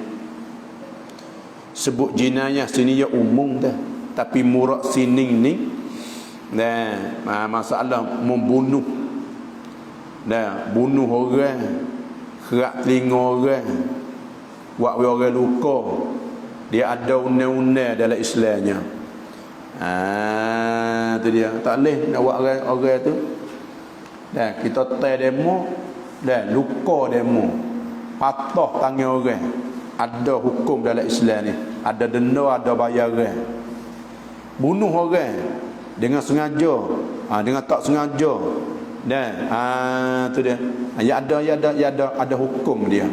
Sebut jinayah sini ya umum dah. Tapi murak sini ni masalah membunuh. Bunuh orang, kerak telinga orang, buat orang luka. Dia ada undang-undang dalam Islamnya. Tu dia. Tak boleh nak buat orang tu. Kita tay demo luka demo, patah tangan orang, ada hukum dalam Islam ni, ada denda, ada bayaran. Bunuh orang dengan sengaja, dengan tak sengaja, tu dia. Ada hukum dia.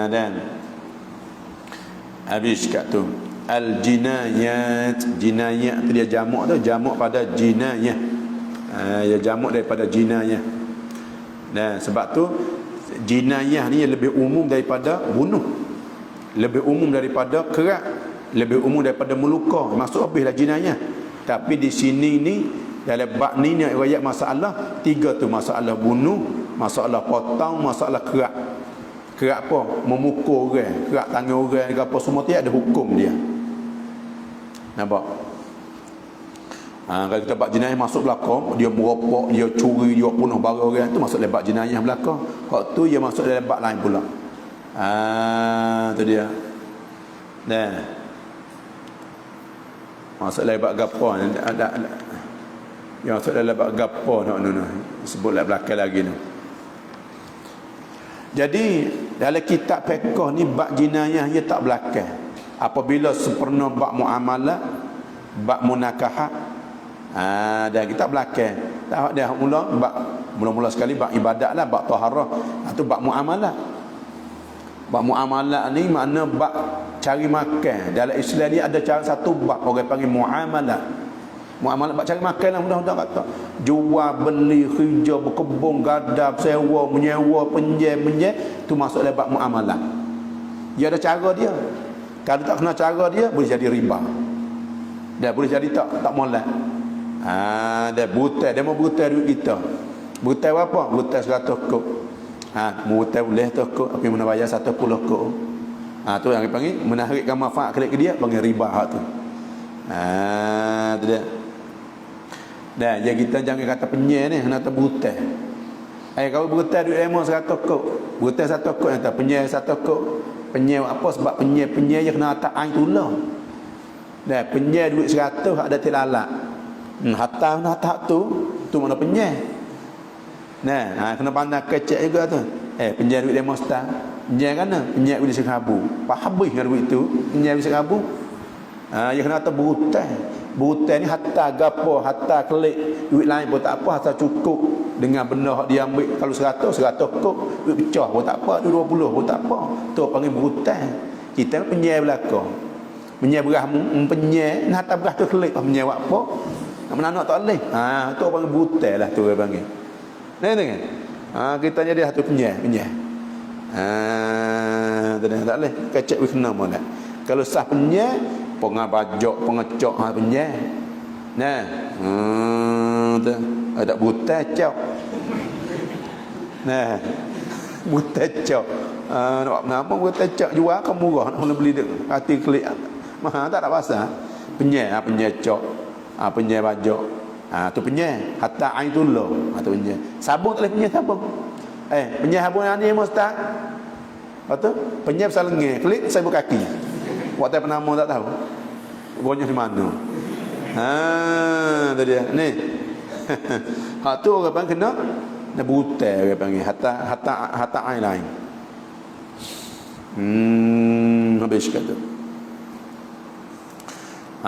Dan habis kat tu al-jinayat. Jinayat tu dia jamak tu, jamak pada jinayah. Ya jamak daripada jinayah. Sebab tu jinayah ni lebih umum daripada bunuh, lebih umum daripada kerak, lebih umum daripada meluka. Masuk habislah jinayah. Tapi di sini ni dalam bab ni riwayat masalah 3 tu, masalah bunuh, masalah potong, masalah kerak. Kerak apa? Memukul orang, kerak tangan orang ke apa, semua tu ada hukum dia. Nampak? Kalau kita buat jenayah masuk belakang, dia merokok, dia curi, dia bunuh barang orang, tu masuk lebat jenayah belakang. Hak tu dia masuk dalam bab lain pula. Tu dia. Masuk dalam bab gapo ni ada. Yang masuk dalam bab gapo nak sebutlah belakang lagi ni. Jadi dalam kitab fiqh ni bab jinayah dia tak belakang. Apabila sempurna bab muamalah, bab munakahat, dah kita belakang. Tak dah mula sekali bab ibadat lah, bab taharah, atau bab muamalah. Bab muamalah ni makna bab cari makan. Dalam Islam ni ada cara satu bab orang panggil muamalah. Muamalah bab cari makan lah, mudah-mudah kata. Jual, beli, kerja, berkebun, gadap, sewa, menyewa, penjam, tu masuk dalam bab muamalah. Dia ada cara dia. Kalau tak kena cara dia, boleh jadi riba. Dia boleh jadi tak molek. Dia butai, dia mau butai duit kita. Butai berapa? Butai 100 kok. Butai boleh tu kok, tapi mana bayar 10 kok. Tu yang dipanggil menarikkan manfaat ke dia, panggil riba hak tu. Tu dia. Dah, jadi kita jangan kata penyel ni, kena butai. Kalau butai duit lemon 100 kok, butai 1 kok, yang tak penyel 1 kok. Penyel apa? Sebab penyel je kena atas air tulah. Dah, penyel duit 100 ada tilalak. Hatta nak tak tu mana penyel. Nah, kena pandang kecek juga tu. Penyel duit lemon star. Penyel kan? Penyel duit 1000. Pak habis dengan duit tu, penyel duit 1000. Dia kena atas butai. Butai ni hatta gapo, hatta kelik, duit lain pun tak apa, hatta cukup dengan benda dia ambil. Kalau 100 kok, duit pecah pun tak apa, duit 20 pun tak apa. Tu panggil butai. Kita penyel belaka. Penyel berah penyel, hatta berah tu kelik, penyel buat apa? Nak menanak tak boleh. Tu panggil butai lah tu dia panggil. Kan? Kita jadi satu penyel. Tak boleh. Kecek wis kena molek. Kalau sah penyel, pengabajak, pengecok penyel. Ada butai cok. Butai cok. Nak apa butai cok jual kan murah, nak beli dak hati klik. Mahal tak ada pasal. Penyel, penyel cok. Penyel bajak. Tu penyel. Hatta ain tu lo. Tu penyel. Sabun tak boleh penyel sabun. Penyel sabun ni mustah. Lepas tu penyel pasal lengan, klik sabun kaki. Waktu penama tak tahu. Bonyok di mana. Tu dia. Ni. Tu orang panggil kena butai orang panggil hatta ain lain. Habis kata.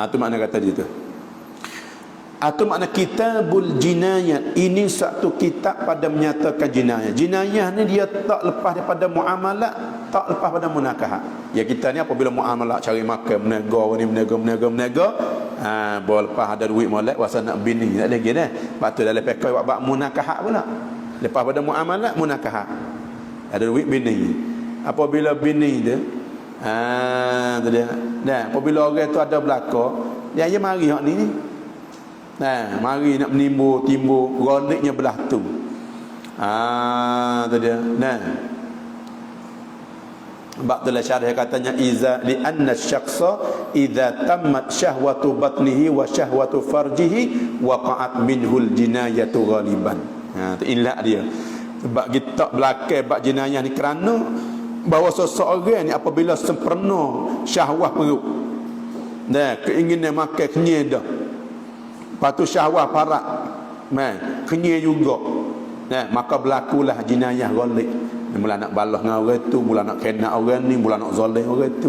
Tu makna kata dia tu. Atau makna kitabul jinayah. Ini satu kitab pada menyatakan jinayah. Jinayah ni dia tak lepas daripada muamalah, tak lepas pada munakahat. Ya kita ni apabila muamalah cari makan, menega. Boleh lepas ada duit molek wasa nak bini tak lagi dah. Lepas tu dalam fiqh buat munakahat pula. Lepas pada muamalah munakahat. Ada duit bini. Apabila bini dia tu dia. Apabila orang tu ada belaka, dia mari hak ni. Mari nak timbul roliknya belah tu. Tu dia. Sebab itulah syarah katanya iza li anna syakhsa idza tammat syahwatu batnihi wa syahwatu farjihi waqa'at minhul jinayatu ghaliban. Tu ilah dia. Sebab kita belakang bab jinayah ni kerana bahawa seseorang ni apabila sempurna syahwah perut. Keinginan makan kenyang dah. Lepas tu syahwah parat. Kenyang juga. Maka berlakulah jinayah ghalib. Mula nak balas dengan orang tu, mula nak kena orang ni, mula nak zalim orang tu.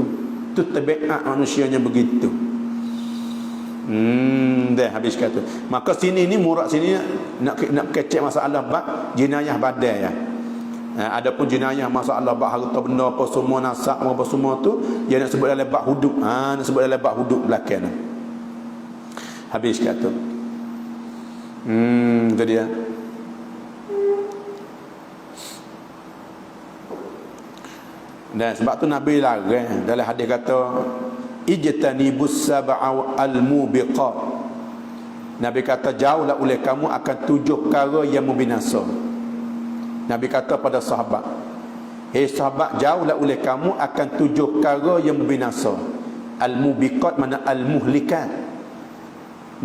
Tu tabiat manusianya begitu. Dah habis kata. Maka sini ni murad sini nak kecek masalah bab jenayah badai ya. Adapun jenayah masalah bab harta benda apa semua nasab apa semua tu dia nak sebut dalam bab hudud. Nak sebut dalam bab hudud belakang. Habis kata. Itu dia. Dan sebab tu Nabi larang dalam hadis kata ijtanibus sab'a al-mubiqat. Nabi kata jauhlah oleh kamu akan 7 perkara yang membinasa. Nabi kata pada sahabat, "Hei sahabat, jauhlah oleh kamu akan 7 perkara yang membinasa." Al-mubiqat mana al-muhlikat.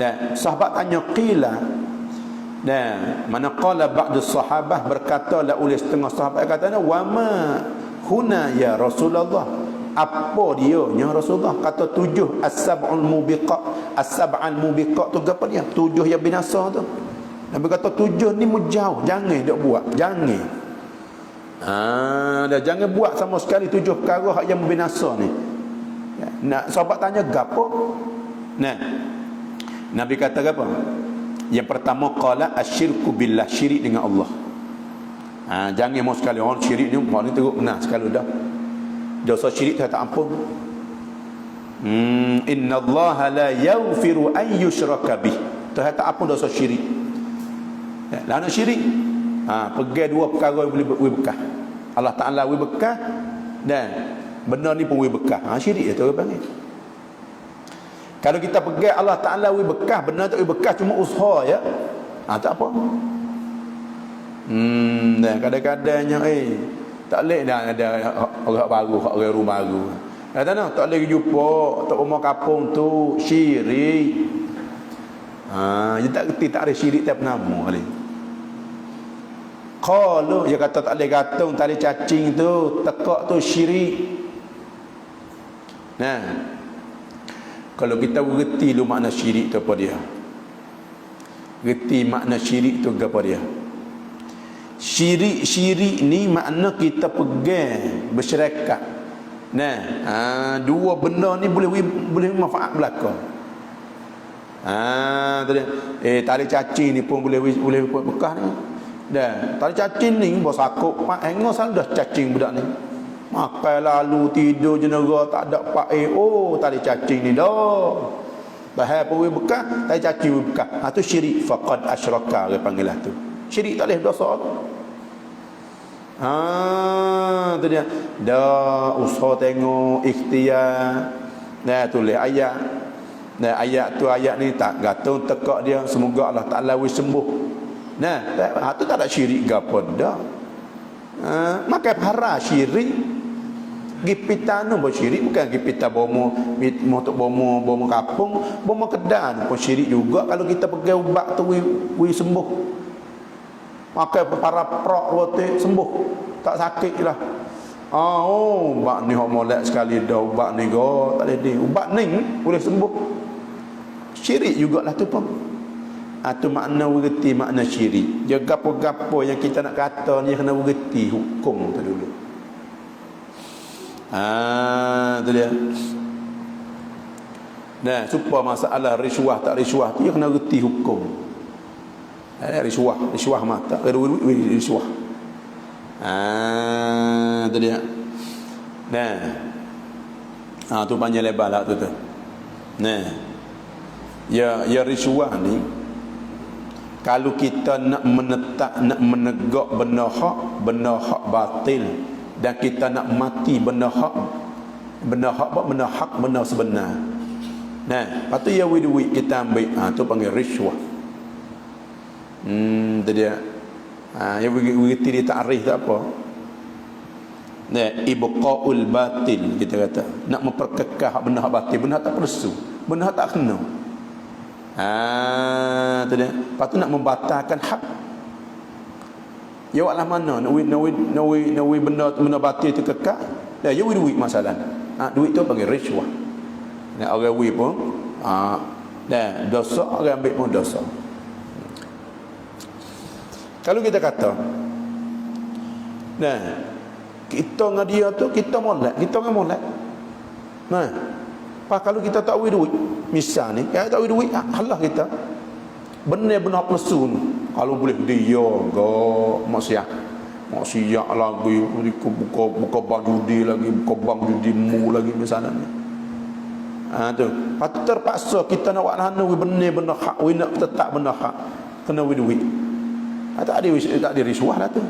Dan sahabat tanya qila. Dan mana qala ba'd sahabah berkata la oleh setengah sahabat katanya wa ma huna ya Rasulullah. Apa dia ya Rasulullah? Kata 7 as-sab'ul mubiqat. As-sab'al mubiqat tu apa dia? 7 yang binasa tu. Nabi kata 7 ni mujauh, jangan dak buat, jangan. Dah jangan buat sama sekali 7 perkara yang membinasa ni. Nak sahabat tanya gapo? Nah, Nabi kata apa? Yang pertama qala asyirku billah, syirik dengan Allah. Jangan mau sekali orang syirik ni orang ni teruk benar sekali dah. Dosa syirik tak ampun. Innallaha la yaghfiru an yushraka bih. Tak ampun dosa syirik. Lah nak syirik, pergi 2 perkara yang boleh bekah. Allah Taala beri bekah dan benda ni pun beri bekah. Syirik itu orang panggil. Kalau kita pegang Allah Ta'ala beri bekah, benda tak beri bekah cuma usaha ya. Tak apa. Dan kadang-kadangnya tak boleh dah ada orang baru, orang rumah baru. Tak nak, tak boleh jumpa tok rumah kampung tu syirik. Dia tak kerti tak ada syirik tak nama kali. Kalau dia kata tak boleh gantung, tak boleh cacing tu, tekak tu syirik. Nah, kalau kita mengerti lu makna syirik tu apa dia? Gerti makna syirik tu apa dia? Syirik ni makna kita pegang bersyarikat. Nah, 2 benda ni boleh manfaat belaka. Tadi tali cacing ni pun boleh buat bekah ni. Dah, tali cacing ni bos sakuk pak hengos dah cacing budak ni. Makan lalu tidur jenera tak ada pak tali cacing ni dah. Bahaya pun bekah, tali cacing bekah. Tu syirik, faqad asyraka dia panggil tu. Syirik tak boleh dosa. Tu dia. Dah usaha tengok ikhtiar. Tulis ayat. Ayat tu ayat ni tak gantung tekak dia, semoga Allah Taala wis sembuh. Tu tak ada syirik gapo dah. Maka para syirik gipita nu syirik bukan gipita bomo motok bomo kapung, bomo kedan pun syirik juga kalau kita pegang ubat tu we sembuh. Maka para prok rote sembuh, tak sakit lah. Ubat ni hok molek sekali dah ubat ni go, tak ada ni. Ubat ni boleh sembuh. Syirik jugalah tu pun. Tu makna mengerti makna syirik. Dia gapo-gapo yang kita nak kata ni kena mengerti hukum tu dulu. Tu dia. Supaya masalah riswah tak riswah tu dia kena mengerti hukum. Riswah mata, riswah. Tu dia. Tu panjang lebar lah tu. Ya riswah ni kalau kita nak menetap, nak menegak benda hak batil, dan kita nak mati benda hak sebenar. Lepas tu ya duit kita ambil, tu panggil riswah. Tu dia. Ya begitu dia takrif tak apa. Ibqaul batil kita kata. Nak memperkekal benda hak batil, benda tak perlu, benda tak kena. Tu dia. Lepas tu nak membatalkan hak. Ya walah mana nak benda batil tu kekal. Dah ya duit masalah. Duit tu panggil riswah. Orang duit pun dah dosa, orang ambil pun dosa. Kalau kita kata kita dengan dia tu kita molek, kita dengan molek. Kalau kita tak duit, misal ni, tak duit, halah kita. Benar-benar plesu ni. Kalau boleh dia maksiat lagi, buka bank judi lagi, buka bank judi mu lagi misalnya ni. Tu. Patut terpaksa kita nak buat hanu benar-benar hak, nak tetap benar hak, kena duit. Tak ada riswah lah tu.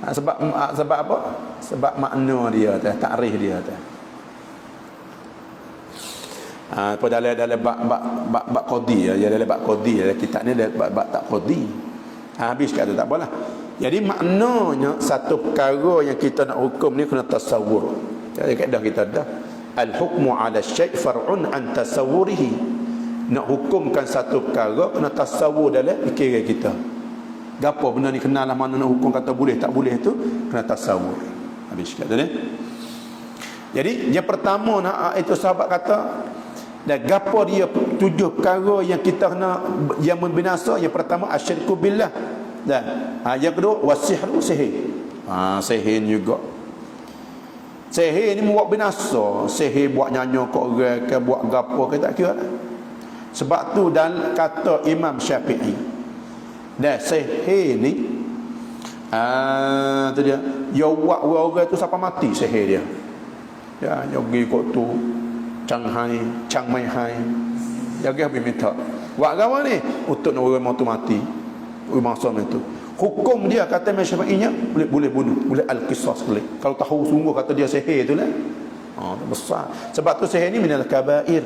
Sebab apa? Sebab makna dia, takrif dia tu. Dalam bab qadi ya, dalam bab qadi ya, kitab ni bab tak qadi. Habis kat tu tak apalah. Jadi maknanya satu perkara yang kita nak hukum ni kena tasawur. Jadi kaedah kita dah al-hukmu 'ala syai' far'un an tasawwurihi. Nak hukumkan satu perkara kena tasawur dalam fikiran kita. Gapo benda ni kenal lah, mana nak hukum kata boleh tak boleh tu kena tasawur. Habis kat tu ni. Jadi yang pertama nak itu sahabat kata dan gapo dia 7 perkara yang kita kena yang membinasa. Yang pertama asyirku billah, dan yang kedua wasihru sihir. Sihir juga. Sihir ni buat binasa. Sihir buat nyanyi kat orang ke, buat gapo ke, tak kira. Sebab tu dan kata Imam Syafi'i, dah sihir ni tu dia, ya buat orang tu sampai mati sihir dia. Ya, pergi kot tu Chiang Mai Hai. Jaga habis minta. Buat apa ni? Untuk orang mau tu mati. Masa itu. Hukum dia kata Imam Syafi'inya boleh bunuh, boleh al-qisas boleh. Kalau tahu sungguh kata dia sihir tu lah. Besar. Sebab tu sihir ni minal kabair.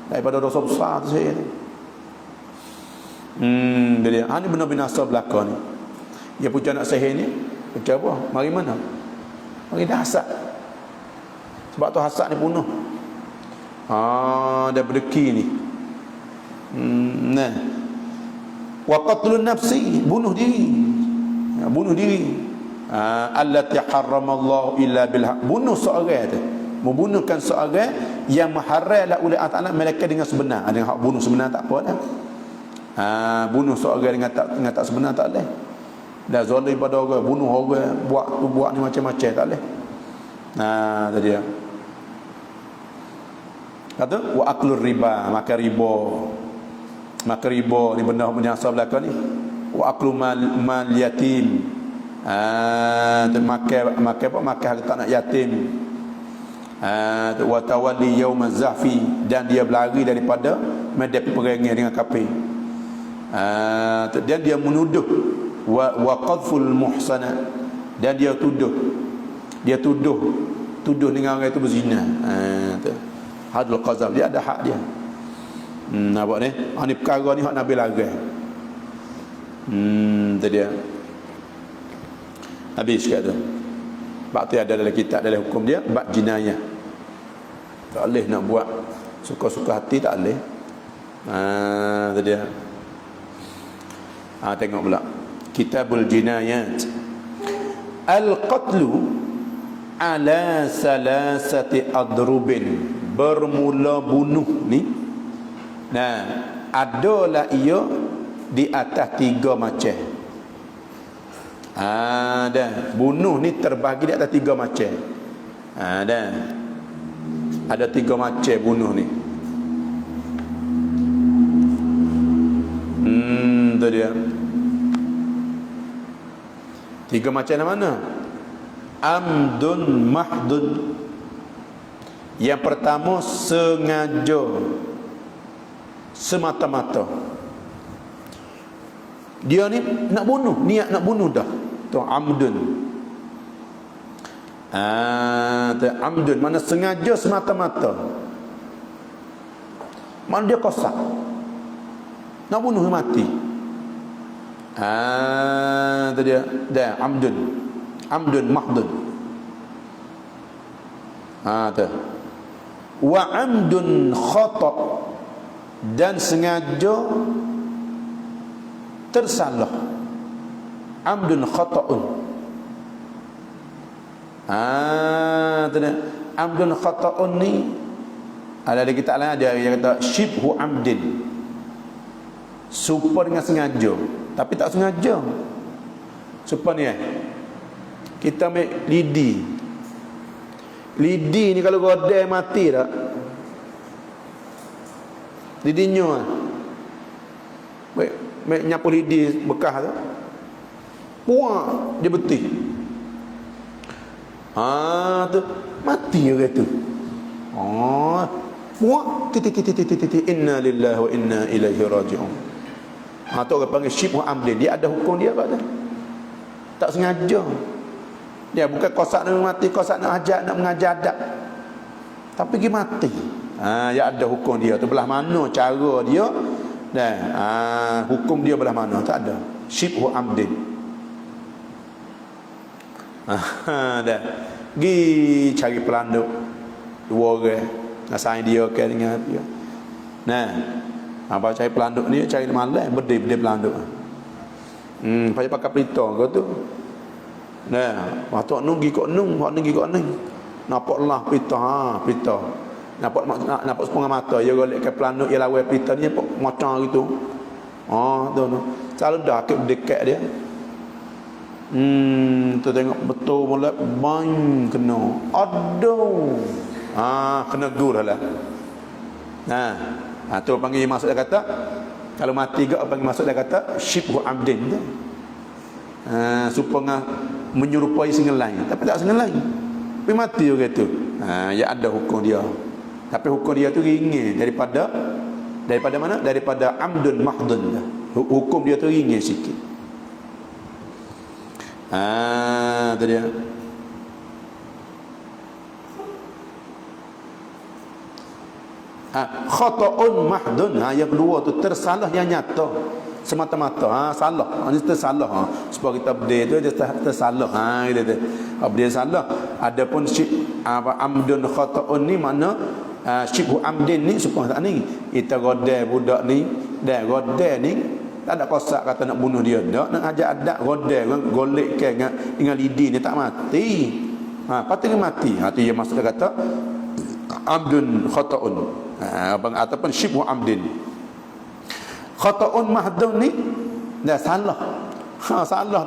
Daripada dosa besar tu sihir ni. Dia ni benar binasa belaka ni. Dia punya nak sihir ni, macam apa? Mari mana? Mari dah hasad. Sebab tu hasad ni bunuh. Dia berdeki ni. Nah. Wa qatlun nafsi, bunuh diri. Bunuh diri. Allati harramallahu illa bil haq. Bunuh seorang tu. Membunuhkan seorang yang muharramlah oleh Allah Taala mereka dengan sebenar. Dengan hak bunuh sebenar tak apa dah. Bunuh seorang dengan tak sebenar tak boleh. Dah zalim pada orang, bunuh orang, buat ni macam-macam tak boleh. Tadi dia. Kata wa aklur riba, makan riba. Makan riba ni benda asal belaka ni. Wa aklu mal yatim. Makan harta anak yatim. Wa tawalli yaum az-zahfi, dan dia berlari daripada medan peperangan dengan kafir. Dan dia menuduh wa qadful muhsanat, dan dia tuduh dengan orang itu berzina. Hadul qazaf, dia ada hak dia. Nampak ni? Ni perkara ni hak Nabi larang. Tu dia. Habis kat tu. Sebab tu ada dalam kitab, dalam hukum dia bab jinayah. Tak boleh nak buat suka-suka hati, tak boleh. Tu dia. Tengok pula Kitabul Jinayat. Al-qatlu ala salasati adrubin, bermula bunuh ni, adalah ia di atas 3 macam. Dah bunuh ni terbagi di atas 3 macam. Dah ada 3 macam bunuh ni. Tu dia. 3 macam mana? Amdun mahdun. Yang pertama sengaja, semata-mata. Dia ni nak bunuh, niat nak bunuh dah. Tu amdun. Amdun mana sengaja, semata-mata. Mana dia kosak nak bunuh mati. Tu dia. Dah amdun mahdun. Tu. Wa amdun khata', dan sengaja tersalah. Amdun khata'un. Tu dia. Amdun khata'un ni ada di kitab lain ada yang kata syibhu amdin, serupa dengan sengaja tapi tak sengaja. Serupa ni kita ambil lidi ni, kalau godai mati tak, lidinya nyapu lidi bekas tu, puak dia betih, tu mati orang tu. Puak titik inna lillahi wa inna ilaihi raji'un. Tu orang panggil syibhu amdin. Dia ada hukum dia kat tu. Tak sengaja. Dia bukan kosak nak mati, kosak nak ajak, nak mengajar adab, tapi pergi mati. Ya ada hukum dia tu. Belah mana cara dia, hukum dia belah mana, tak ada. Syibhu amdin. Dah pergi cari pelanduk 2 orang, asal dia ke dengan dia. Apa cari pelanduk ni, cari malam berdiri pelanduk. Pakai pelita kau tu. Waktu nunggi kok nunggi kok nung. Nampak lah pelita, pelita. Nampak sepengah mata dia golek ke pelanduk dia lawan pelita ni macam gitu. Tu. Selalu dah ke dekat dia. Tu tengok betul mula bang kena. Aduh. Kena gurah lah. Tu panggil maksud dia kata kalau mati gak panggil maksud dia kata syibhu amdin tu. Supaya menyerupai singa lain, tapi tak singa lain. Tapi mati orang tu. Ya ada hukum dia. Tapi hukum dia tu ringan daripada mana? Daripada amdun mahdun. Hukum dia tu ringan sikit. Tu dia. Khata'un mahdun. Yang kedua tu tersalah yang nyata semata-mata. Salah. Ini tersalah. Sebab kita berdiri tu dia tersalah. Gitu tu. Berdiri salah. Adapun amdun khata'un ni mana syibhu amdin ni supaya tak ni. Kita godai budak ni, dah godai ni tak ada kosak kata nak bunuh dia. Tak nak ajak adat godai golek ke dengan lidi ni tak mati. Patutnya mati. Tu dia maksud kata amdun khata'un. Ataupun syibhu amdin. Khata'un mahdun ni dah salah. Salah.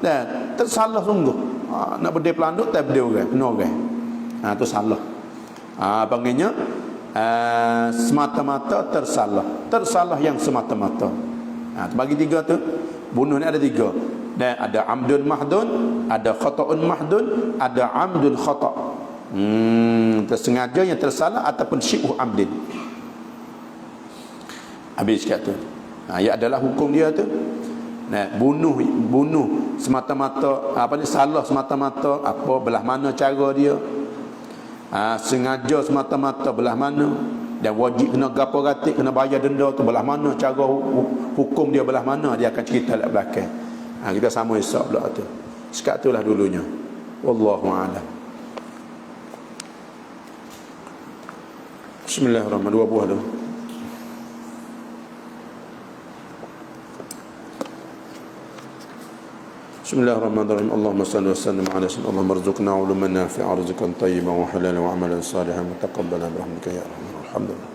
Dah tersalah sungguh. Nak berdiri pelanduk tak berdiri orang, kena orang. Tu salah. Panggilnya semata-mata tersalah. Tersalah yang semata-mata. Bagi tiga tu, bunuh ni ada tiga. Dan ada amdun mahdun, ada khata'un mahdun, ada amdun khata'. Tersengaja yang tersalah ataupun syibhu amdin. Habis kat tu. Ya adalah hukum dia tu. Bunuh semata-mata salah semata-mata belah mana cara dia. Sengaja semata-mata belah mana, dan wajib kena gapo ratik, kena bayar denda tu belah mana, cara hukum dia belah mana, dia akan cerita kat belakang. Kita sama hisap pula tu. Sekat itulah dulunya. Wallahu a'lam. Bismillahirrahmanirrahim. Dua buah tu. Bismillahirrahmanirrahim. Allahumma salli wa sallim ala sayyidina Allahumma arzuqna uluman nafi'a rizqan tayyiban wa halalan wa amalan salihan mutaqabbalan bi rahmatika ya arhamar rahimin. Alhamdulillah.